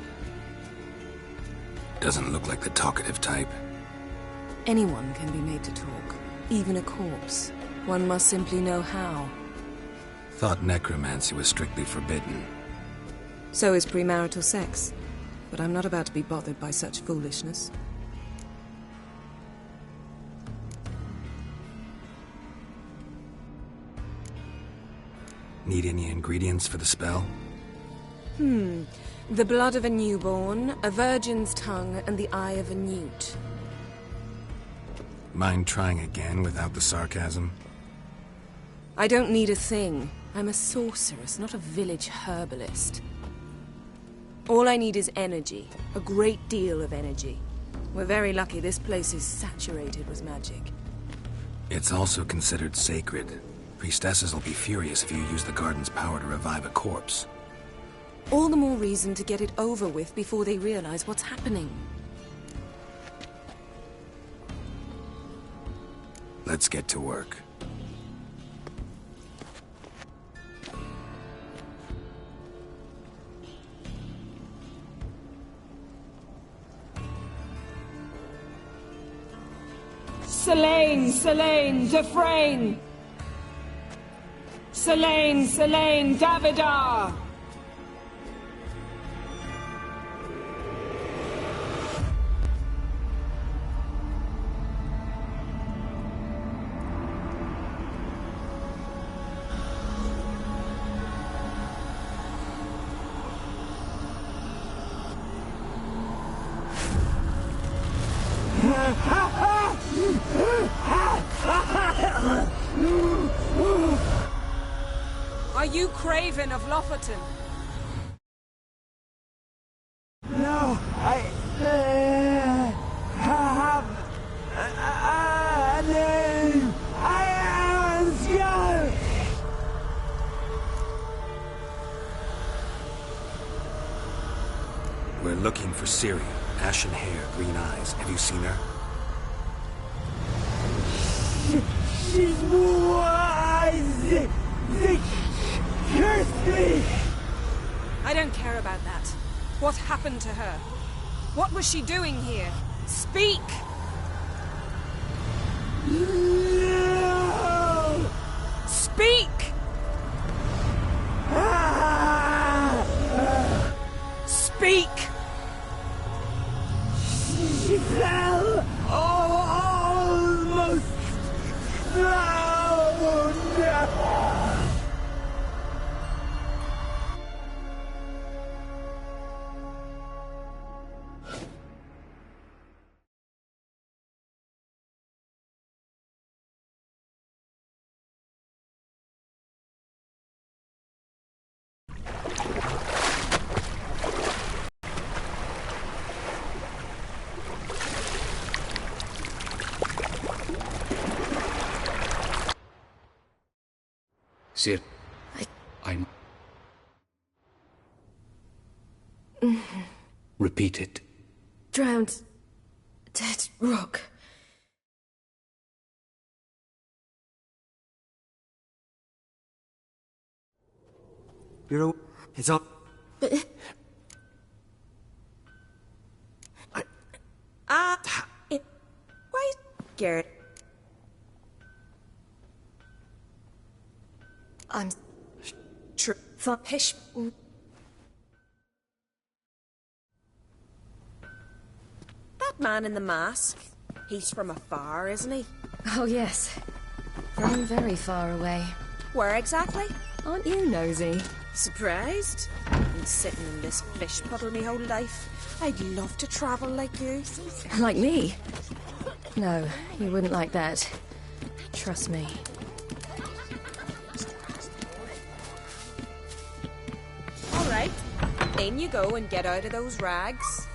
Doesn't look like the talkative type. Anyone can be made to talk. Even a corpse. One must simply know how. Thought necromancy was strictly forbidden. So is premarital sex. But I'm not about to be bothered by such foolishness. Need any ingredients for the spell? The blood of a newborn, a virgin's tongue, and the eye of a newt. Mind trying again without the sarcasm? I don't need a thing. I'm a sorceress, not a village herbalist. All I need is energy. A great deal of energy. We're very lucky this place is saturated with magic. It's also considered sacred. Priestesses will be furious if you use the garden's power to revive a corpse. All the more reason to get it over with before they realize what's happening. Let's get to work. Selene, Selene, Dufresne! Selene, Selene, Davidar! Are you Craven of Lofoten? No, I have a name. I am Skull. We're looking for Ciri. Ashen hair, green eyes. Have you seen her? She's wise. They cursed me. I don't care about that. What happened to her? What was she doing here? Speak! No! Speak! Speak! She fell almost drowned. Sir, I'm... Repeat it. Drowned. Dead rock. You're it's up. But... Why, Garrett? I'm... Fish. That man in the mask, he's from afar, isn't he? Oh, yes. From very far away. Where exactly? Aren't you nosy? Surprised? Been sitting in this fish puddle me whole life. I'd love to travel like you. Like me? No, you wouldn't like that. Trust me. All right, in you go and get out of those rags.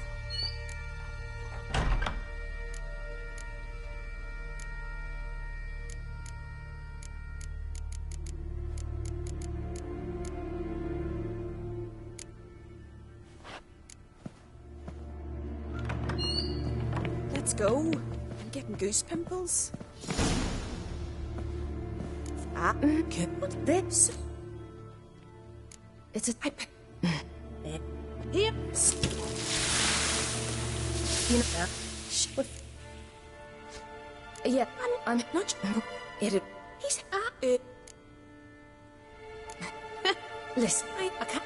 Let's go. I'm getting goose pimples. What this? It's a... Here. You know... Yeah, I'm not... It... He's... Listen, I can't...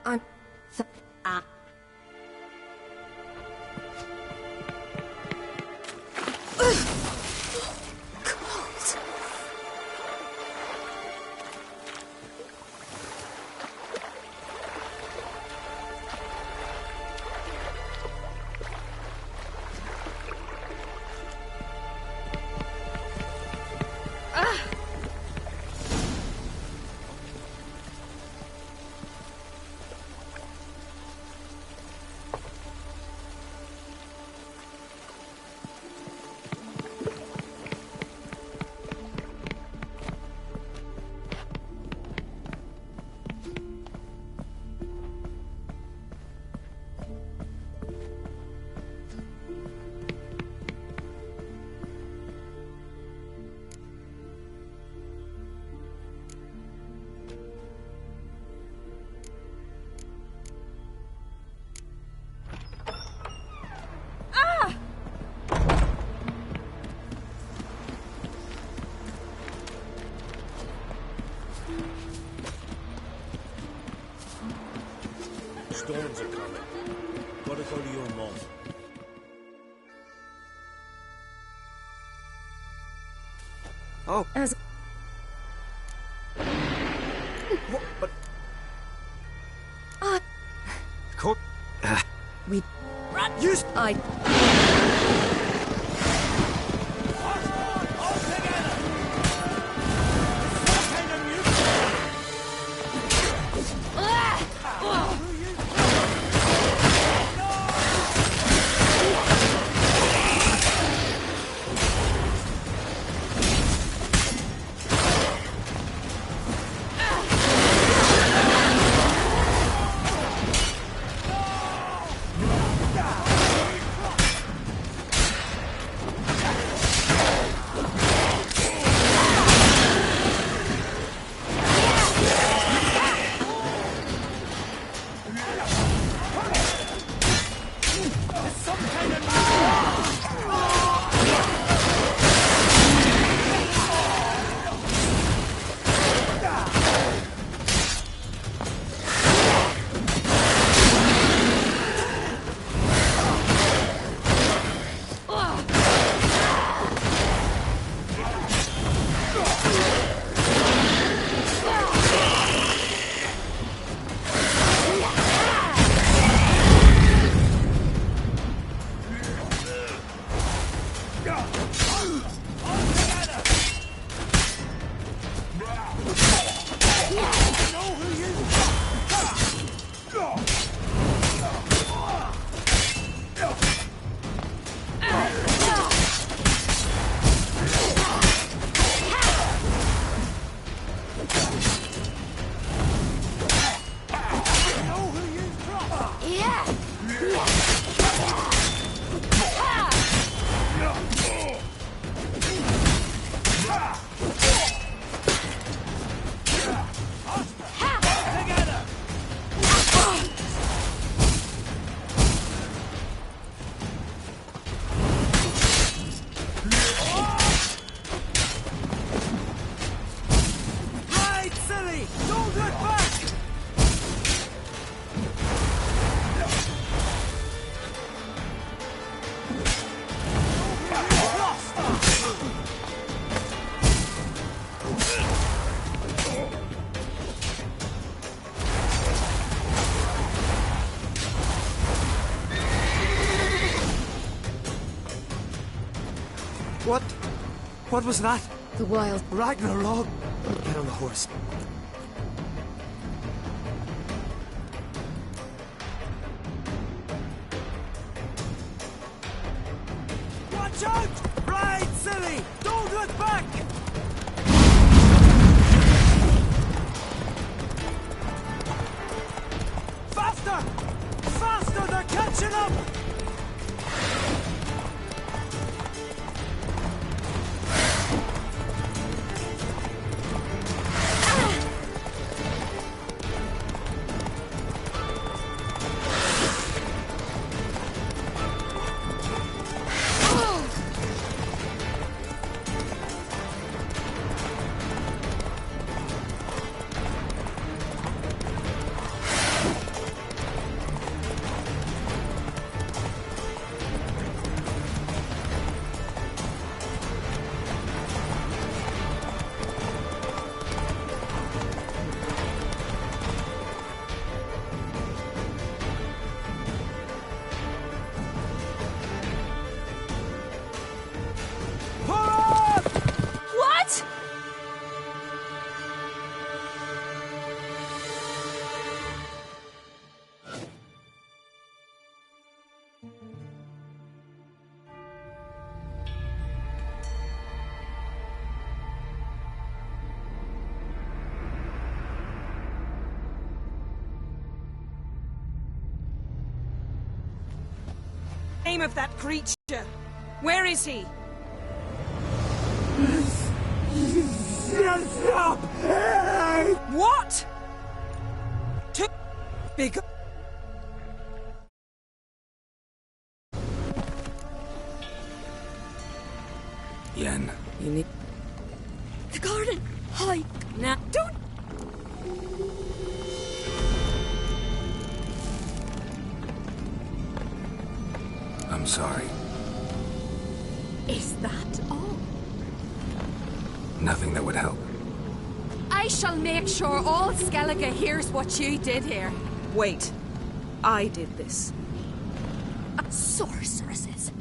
I'm... Storms are coming. Gotta go to your mom. Oh. As... What? But... Court... We... Use... What? What was that? The wild Ragnarok! Get on the horse. Watch out! Ride, silly! Don't look back! Faster! Faster! They're catching up! What? Name of that creature. Where is he? Stop! What? Too big. Yen. You need The garden! Hi! now. Don't. I'm sorry. Is that all? Nothing that would help. I shall make sure all Skellige hears what you did here. Wait. I did this. Sorceresses.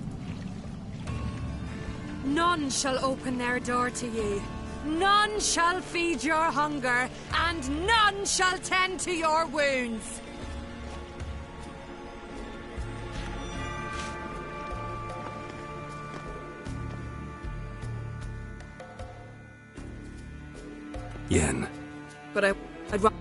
None shall open their door to ye. None shall feed your hunger, and none shall tend to your wounds. Yen. But I'd rather.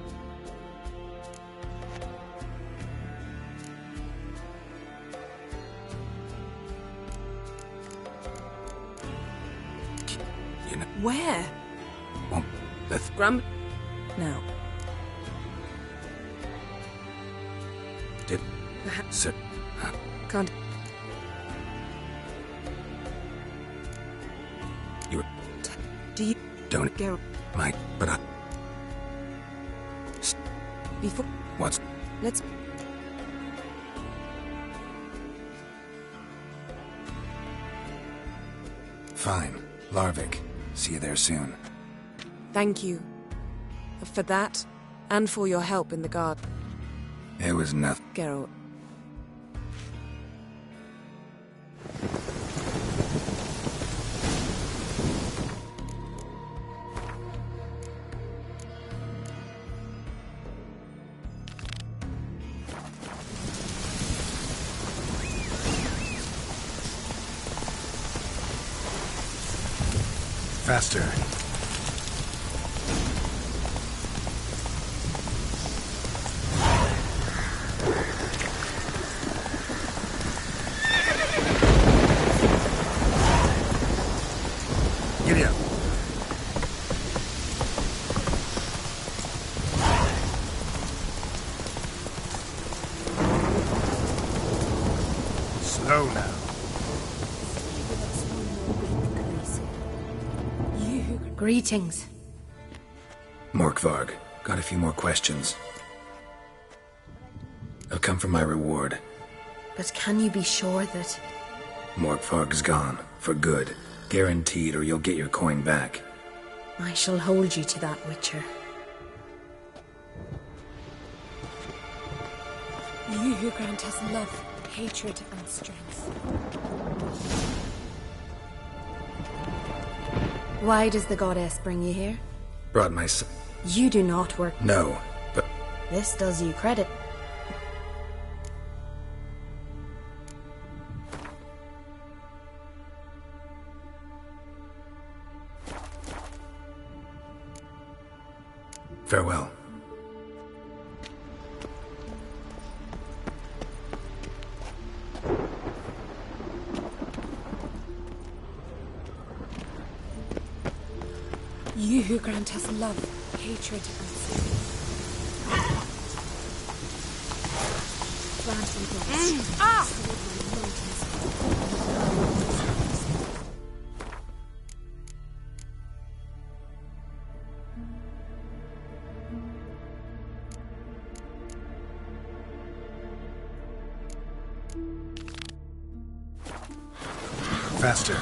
You know, Where? well, the Graham. Now. did. Sir. Can't. You Do you don't. get Mike, but I. before? What's. Let's. Fine. Larvik. See you there soon. Thank you for that, and for your help in the garden, It was nothing. Geralt. Faster. Giddy up. Slow now. Greetings. Morkvarg, got a few more questions. I've come for my reward. But can you be sure that... Morkvarg's gone, for good. Guaranteed, or you'll get your coin back. I shall hold you to that, Witcher. You who grant us love, hatred, and strength. Why does the goddess bring you here? Brought my son. You do not work. No, but This does you credit. farewell. You who grant us love, hatred, and sin. Grant me this. Faster.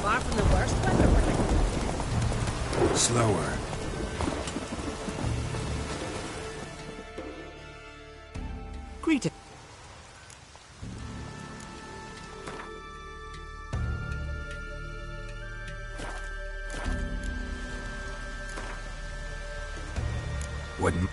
Far from the worst weather we're in. Slower. Greeting. Wouldn't.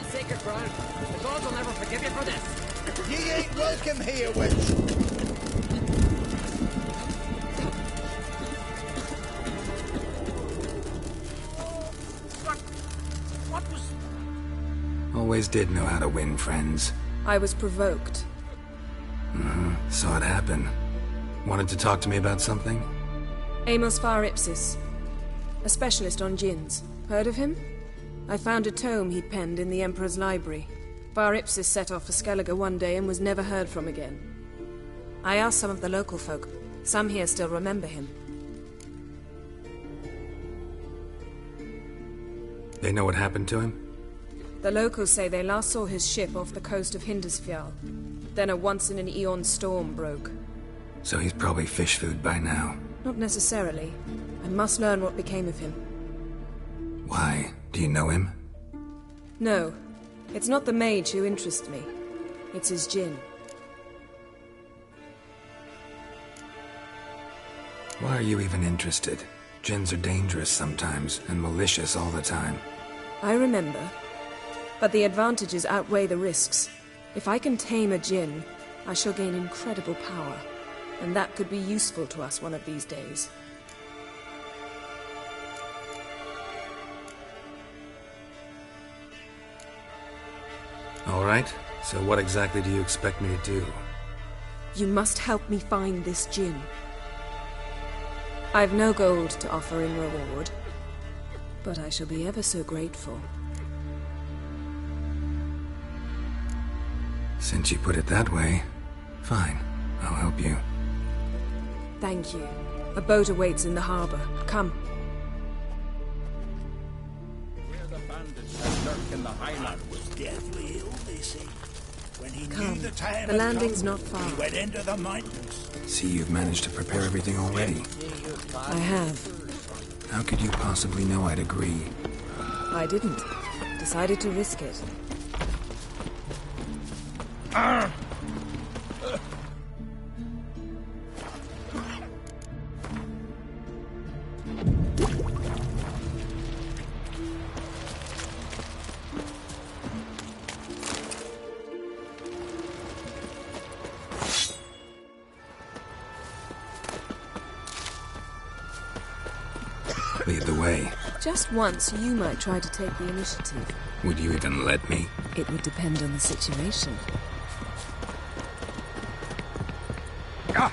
sacred ground. The gods will never forgive you for this. Ye ain't welcome here, witch. What was... Always did know how to win friends. I was provoked. Saw it happen. Wanted to talk to me about something? Amos Far Ipsis. A specialist on djinns. Heard of him? I found a tome he'd penned in the Emperor's library. Far Ipsis set off for Skellige one day and was never heard from again. I asked some of the local folk. Some here still remember him. They know what happened to him? The locals say they last saw his ship off the coast of Hindisfjall. Then a once-in-an-eon storm broke. So he's probably fish food by now. Not necessarily. I must learn what became of him. Why? Do you know him? No. It's not the mage who interests me. It's his djinn. Why are you even interested? Djinns are dangerous sometimes, and malicious all the time. I remember. But the advantages outweigh the risks. If I can tame a djinn, I shall gain incredible power. And that could be useful to us one of these days. All right. So what exactly do you expect me to do? You must help me find this djinn. I've no gold to offer in reward, but I shall be ever so grateful. Since you put it that way, fine. I'll help you. Thank you. A boat awaits in the harbor. Come. Where the bandits had lurked in the highland was deathly ill, they say. When he Come. knew the time The had landing's come, not far. he went into the mountains. See, you've managed to prepare everything already. I have. How could you possibly know I'd agree? I didn't. Decided to risk it. Lead the way. Just once, you might try to take the initiative. Would you even let me? It would depend on the situation. Ah!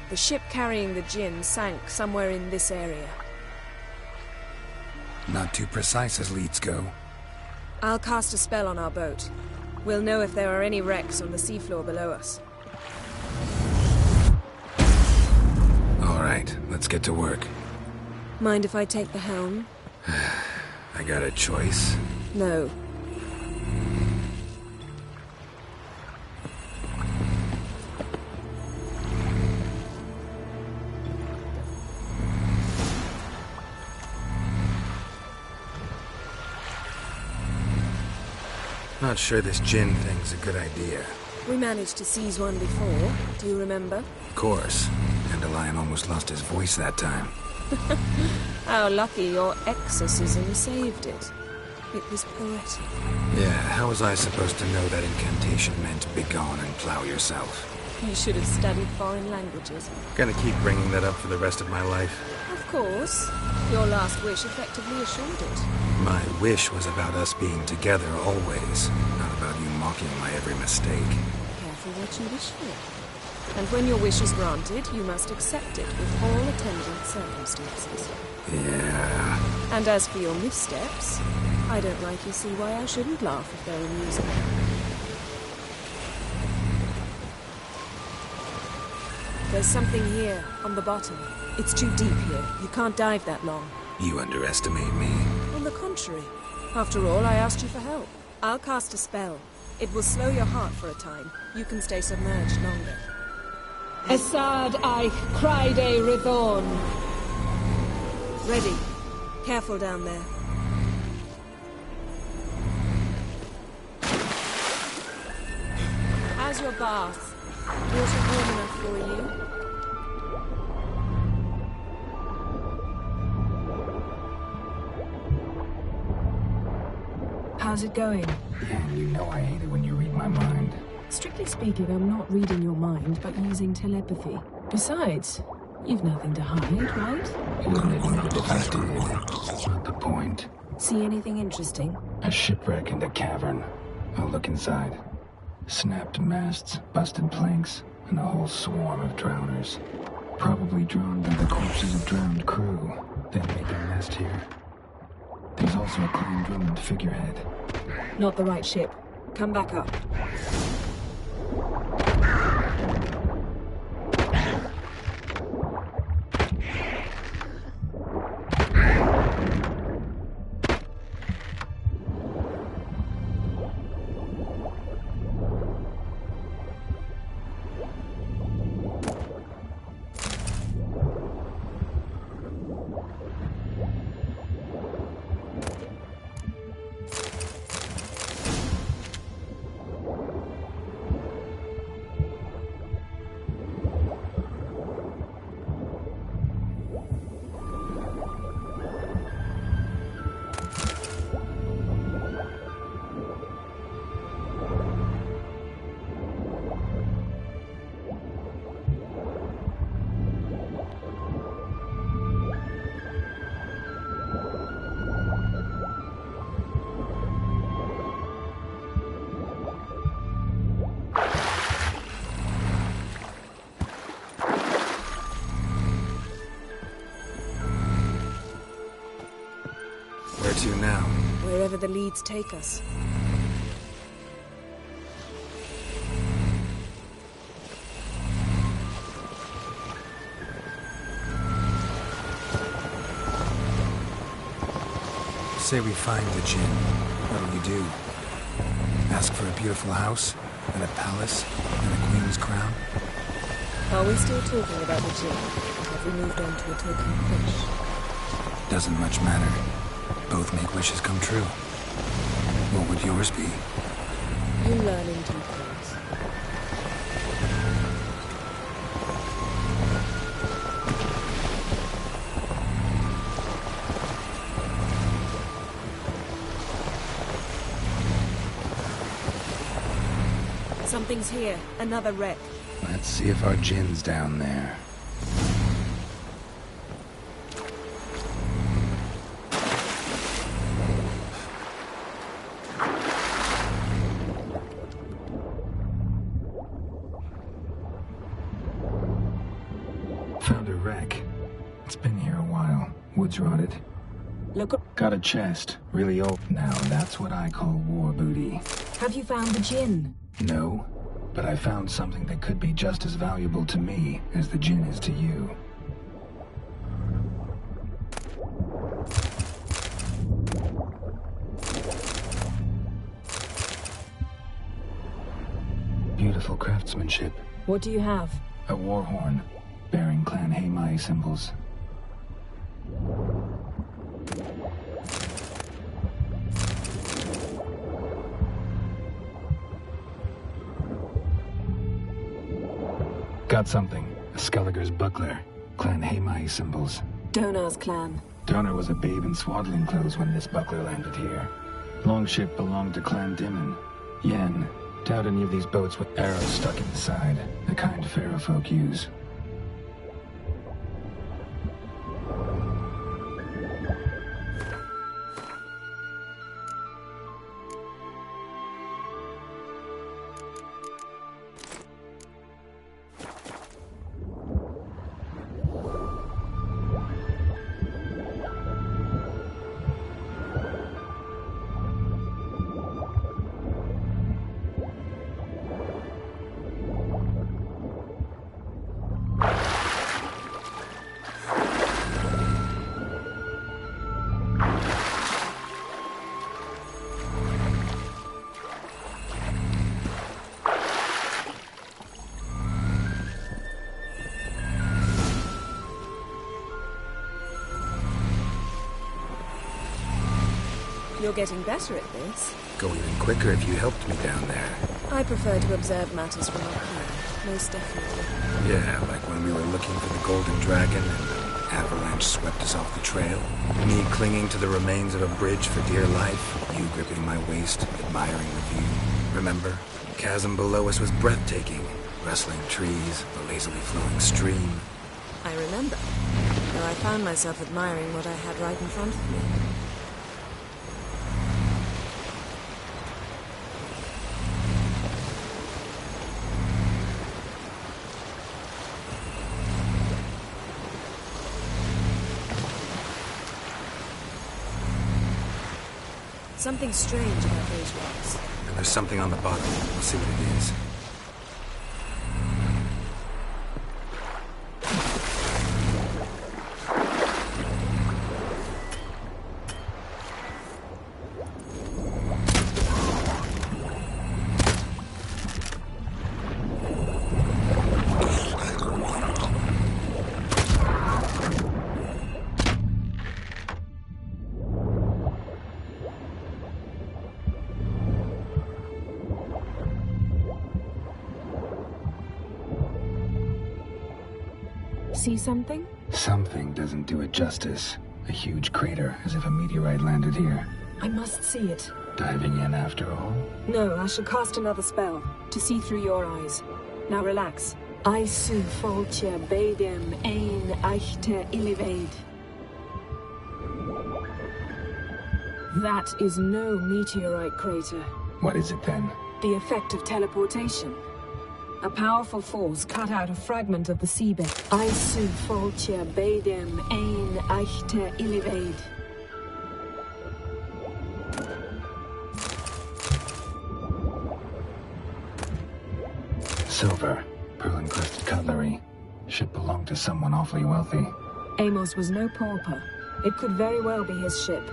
The ship carrying the djinn sank somewhere in this area. Not too precise as leads go. I'll cast a spell on our boat. We'll know if there are any wrecks on the seafloor below us. All right, let's get to work. Mind if I take the helm? I got a choice. No. Not sure this djinn thing's a good idea. We managed to seize one before. Do you remember? Of course. Dandelion almost lost his voice that time. How lucky your exorcism saved it. It was poetic. Yeah, how was I supposed to know that incantation meant begone and plow yourself? You should have studied foreign languages. Gonna keep bringing that up for the rest of my life. Of course. Your last wish effectively assured it. My wish was about us being together always, not about you mocking my every mistake. Careful what you wish for. And when your wish is granted, you must accept it with all attendant circumstances. Yeah. And as for your missteps, I don't rightly see why I shouldn't laugh if they're amusing. There's something here, on the bottom. It's too deep here. You can't dive that long. You underestimate me. On the contrary. After all, I asked you for help. I'll cast a spell. It will slow your heart for a time. You can stay submerged longer. Assad I cried a Rithorn. Ready. Careful down there. How's your bath? Water warm enough for you? How's it going? Yeah, you know I hate it when you read my mind. Strictly speaking, I'm not reading your mind, but using telepathy. Besides, you've nothing to hide, right? If I did, that's not the point. See anything interesting? A shipwreck in the cavern. I'll look inside. Snapped masts, busted planks, and a whole swarm of drowners. Probably drawn by the corpses of drowned crew. They make a nest here. There's also a Clan Drummond figurehead. Not the right ship. Come back up. Where to now? Wherever the leads take us. Say we find the Jinn. What'll you do? Ask for a beautiful house, and a palace, and a queen's crown? Are we still talking about the Jinn? Or have we moved on to a talking fish? Doesn't much matter. Both make wishes come true. What would yours be? You learn in due course. Something's here. Another wreck. Let's see if our Jinn's down there. Found a wreck. It's been here a while. Wood's rotted. Look. Got a chest. Really old. Now that's what I call war booty. Have you found the Jinn? No, but I found something that could be just as valuable to me as the Jinn is to you. Beautiful craftsmanship. What do you have? A war horn, bearing Clan Haimai symbols. Got something. A Skelliger's buckler. Clan Haimai symbols. Donar's clan. Donar was a babe in swaddling clothes when this buckler landed here. Longship belonged to Clan Dimon. Yen. Doubt any of these boats with arrows stuck in the side. The kind Pharaoh folk use. You're getting better at this. Go even quicker if you helped me down there. I prefer to observe matters from up here, most definitely. Yeah, like when we were looking for the Golden Dragon and the avalanche swept us off the trail. Me clinging to the remains of a bridge for dear life. You gripping my waist, admiring the view. Remember? The chasm below us was breathtaking. Rustling trees, the lazily flowing stream. I remember, though I found myself admiring what I had right in front of me. Something strange about those rocks. And there's something on the bottom. We'll see what it is. See something? Something doesn't do it justice. A huge crater, as if a meteorite landed here. I must see it. Diving in after all? No, I shall cast another spell, to see through your eyes. Now relax. Aisu folche bedem ein eichte illivaid. That is no meteorite crater. What is it then? The effect of teleportation. A powerful force cut out a fragment of the seabed. Aisu folche bedem ein eichte illivaid. Silver, pearl-encrusted cutlery. Should belong to someone awfully wealthy. Amos was no pauper. It could very well be his ship.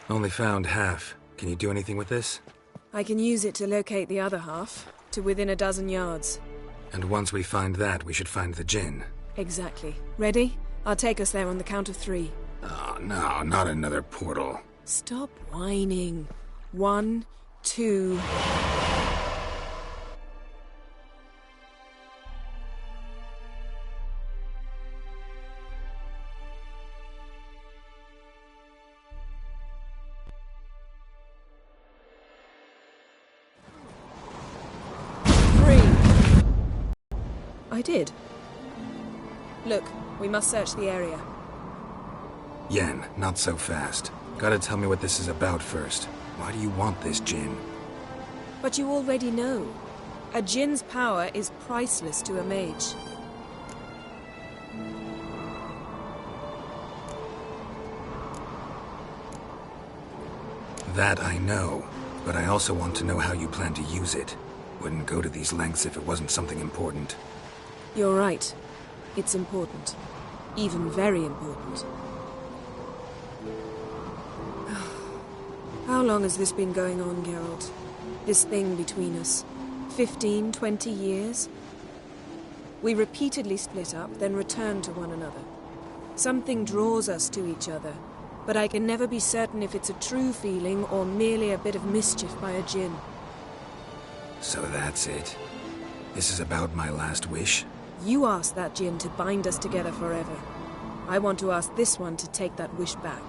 Only found half. Can you do anything with this? I can use it to locate the other half, to within a dozen yards. And once we find that, we should find the Jinn. Exactly. Ready? I'll take us there on the count of 3. Oh, no, not another portal. Stop whining. 1, 2... I did. Look, we must search the area. Yen, not so fast. Gotta tell me what this is about first. Why do you want this Jinn? But you already know. A Jinn's power is priceless to a mage. That I know, but I also want to know how you plan to use it. Wouldn't go to these lengths if it wasn't something important. You're right. It's important. Even very important. How long has this been going on, Geralt? This thing between us? 15, 20 years? We repeatedly split up, then returned to one another. Something draws us to each other, but I can never be certain if it's a true feeling or merely a bit of mischief by a Jinn. So that's it. This is about my last wish? You asked that Jinn to bind us together forever. I want to ask this one to take that wish back.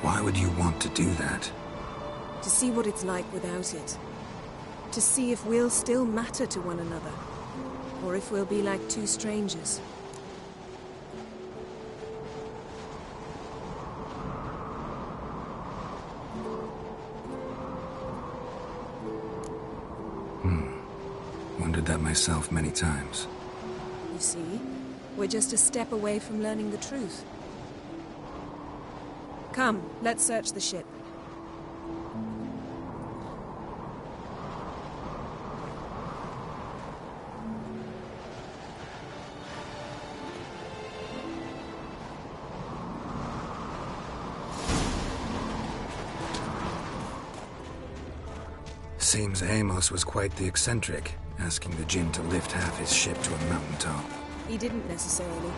Why would you want to do that? To see what it's like without it. To see if we'll still matter to one another. Or if we'll be like two strangers. Wondered that myself many times. You see, we're just a step away from learning the truth. Come, let's search the ship. Seems Amos was quite the eccentric, asking the Jinn to lift half his ship to a mountaintop. He didn't necessarily.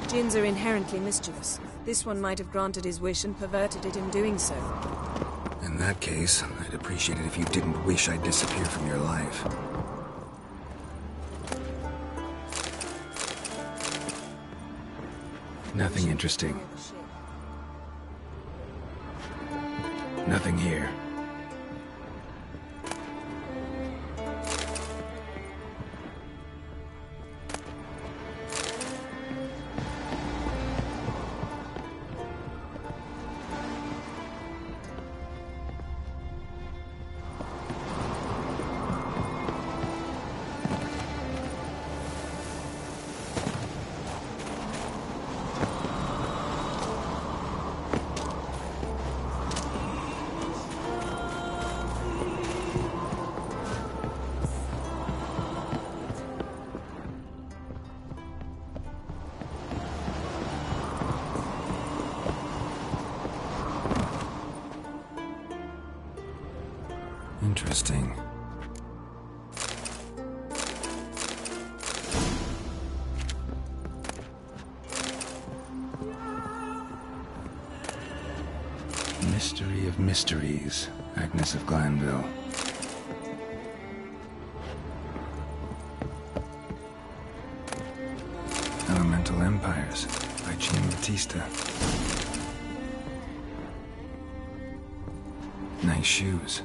Jinns are inherently mischievous. This one might have granted his wish and perverted it in doing so. In that case, I'd appreciate it if you didn't wish I'd disappear from your life. Nothing interesting. Nothing here. Interesting. Mystery of mysteries, Agnes of Glanville. Elemental Empires by Jean Batista. Nice shoes.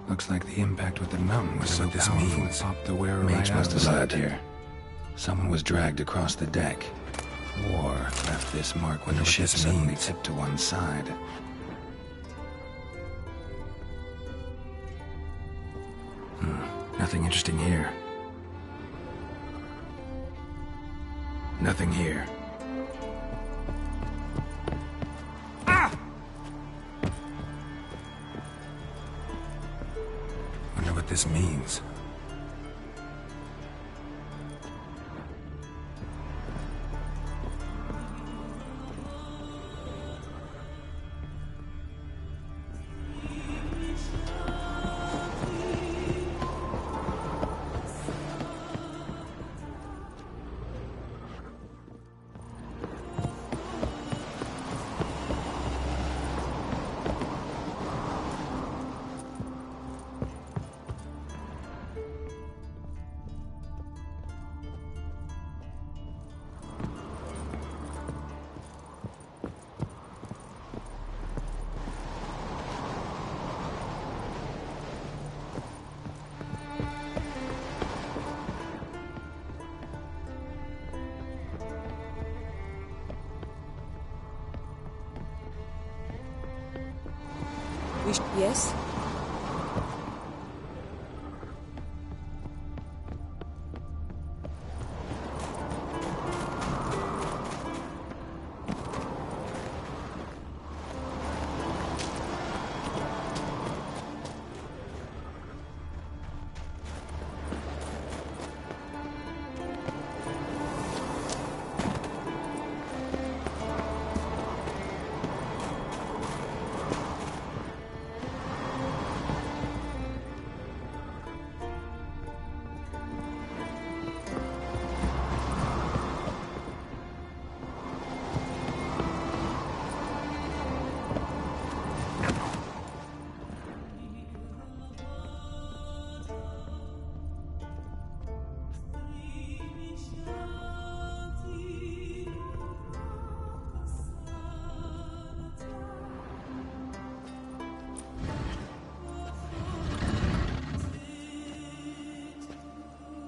Looks like the impact with the mountain was so powerful it popped the wearer right out of the side here. Someone was dragged across the deck. Or left this mark when the ship suddenly tipped to one side. Nothing interesting here. Nothing here. Wonder what this means. Yes?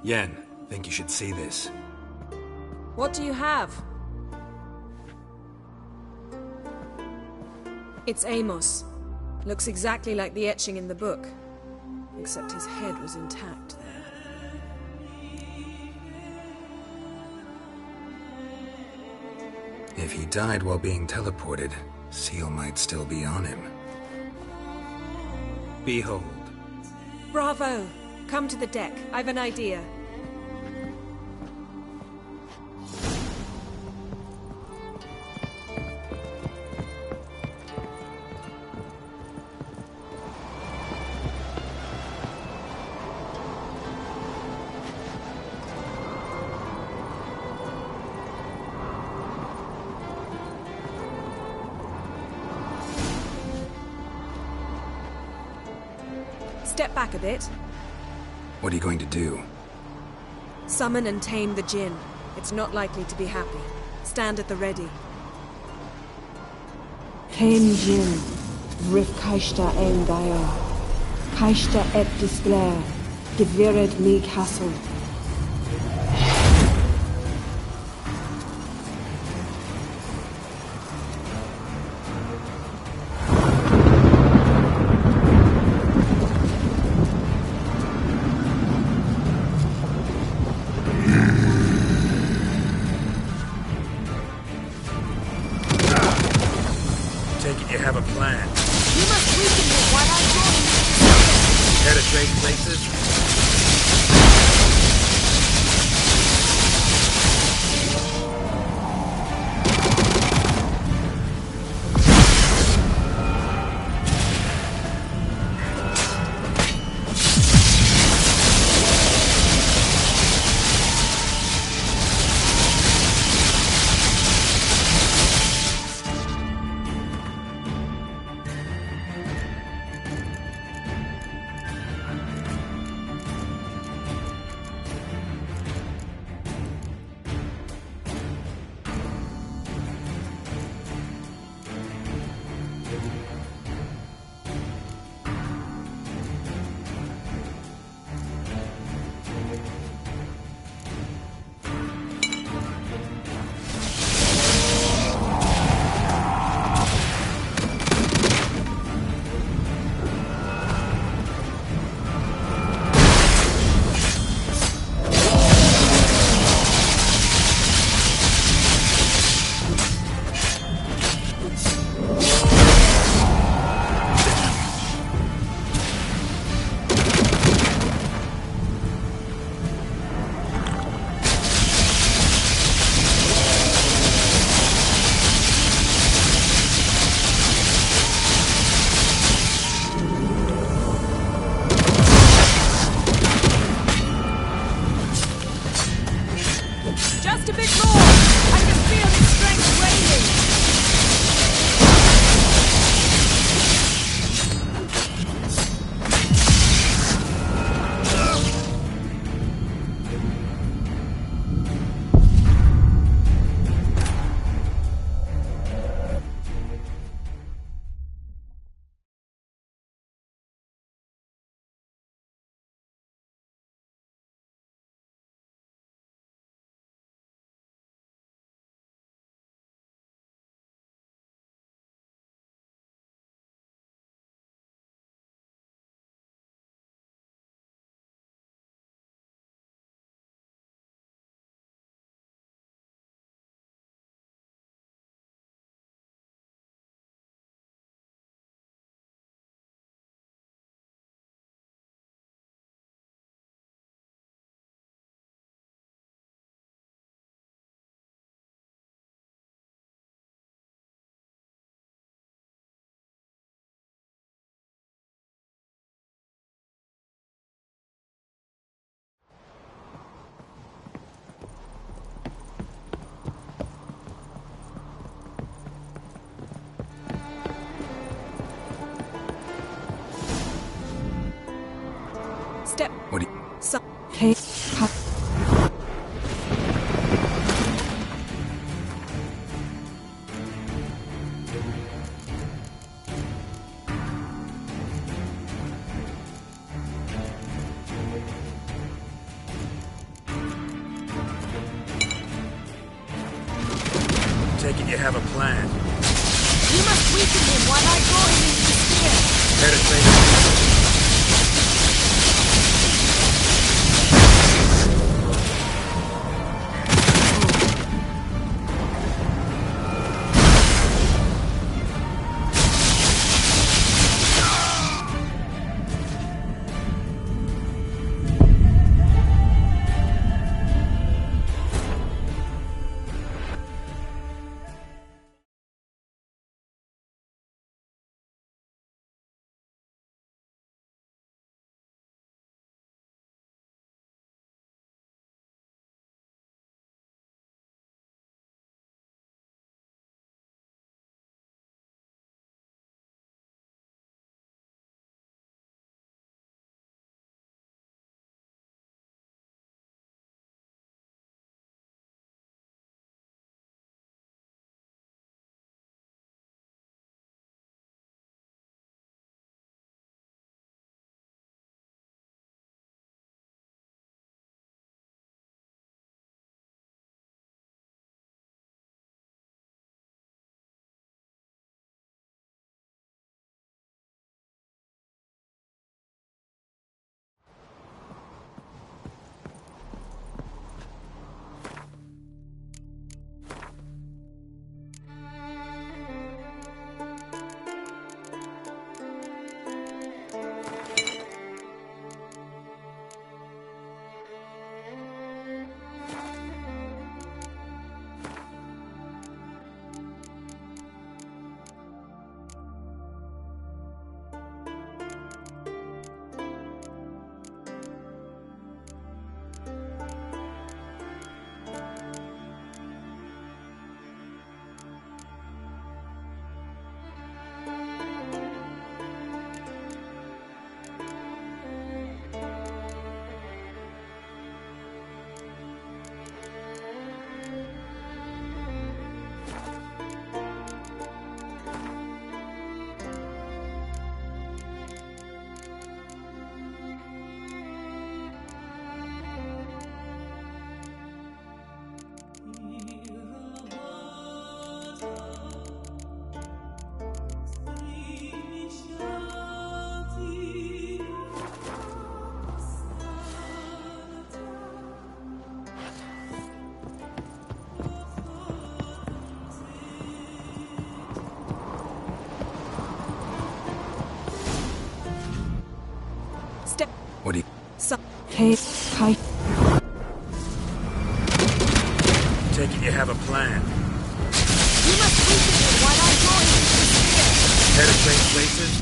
Yen, think you should see this. What do you have? It's Amos. Looks exactly like the etching in the book. Except his head was intact there. If he died while being teleported, Seal might still be on him. Behold. Bravo! Come to the deck. I've an idea. Step back a bit. What are you going to do? Summon and tame the Jinn. It's not likely to be happy. Stand at the ready. Tame Jinn, Rif Kaishta ein Gaia, Kaishta et Disglair, Gevired mig Hassel. Take it you have a plan. You must weaken him while I draw him. Care to trade places? Just a bit more! I can feel his strength waning! Step. What do you... Hey, it you have a plan. You must weaken him while I draw him into the spear. Penetrate. What do you... Hi. Take it you have a plan. You must weaken him while I draw him into the spear. Penetrate places.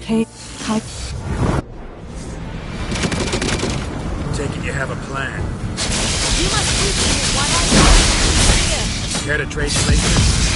Take Take it you have a plan. You must teach me what I know. Care to trade places?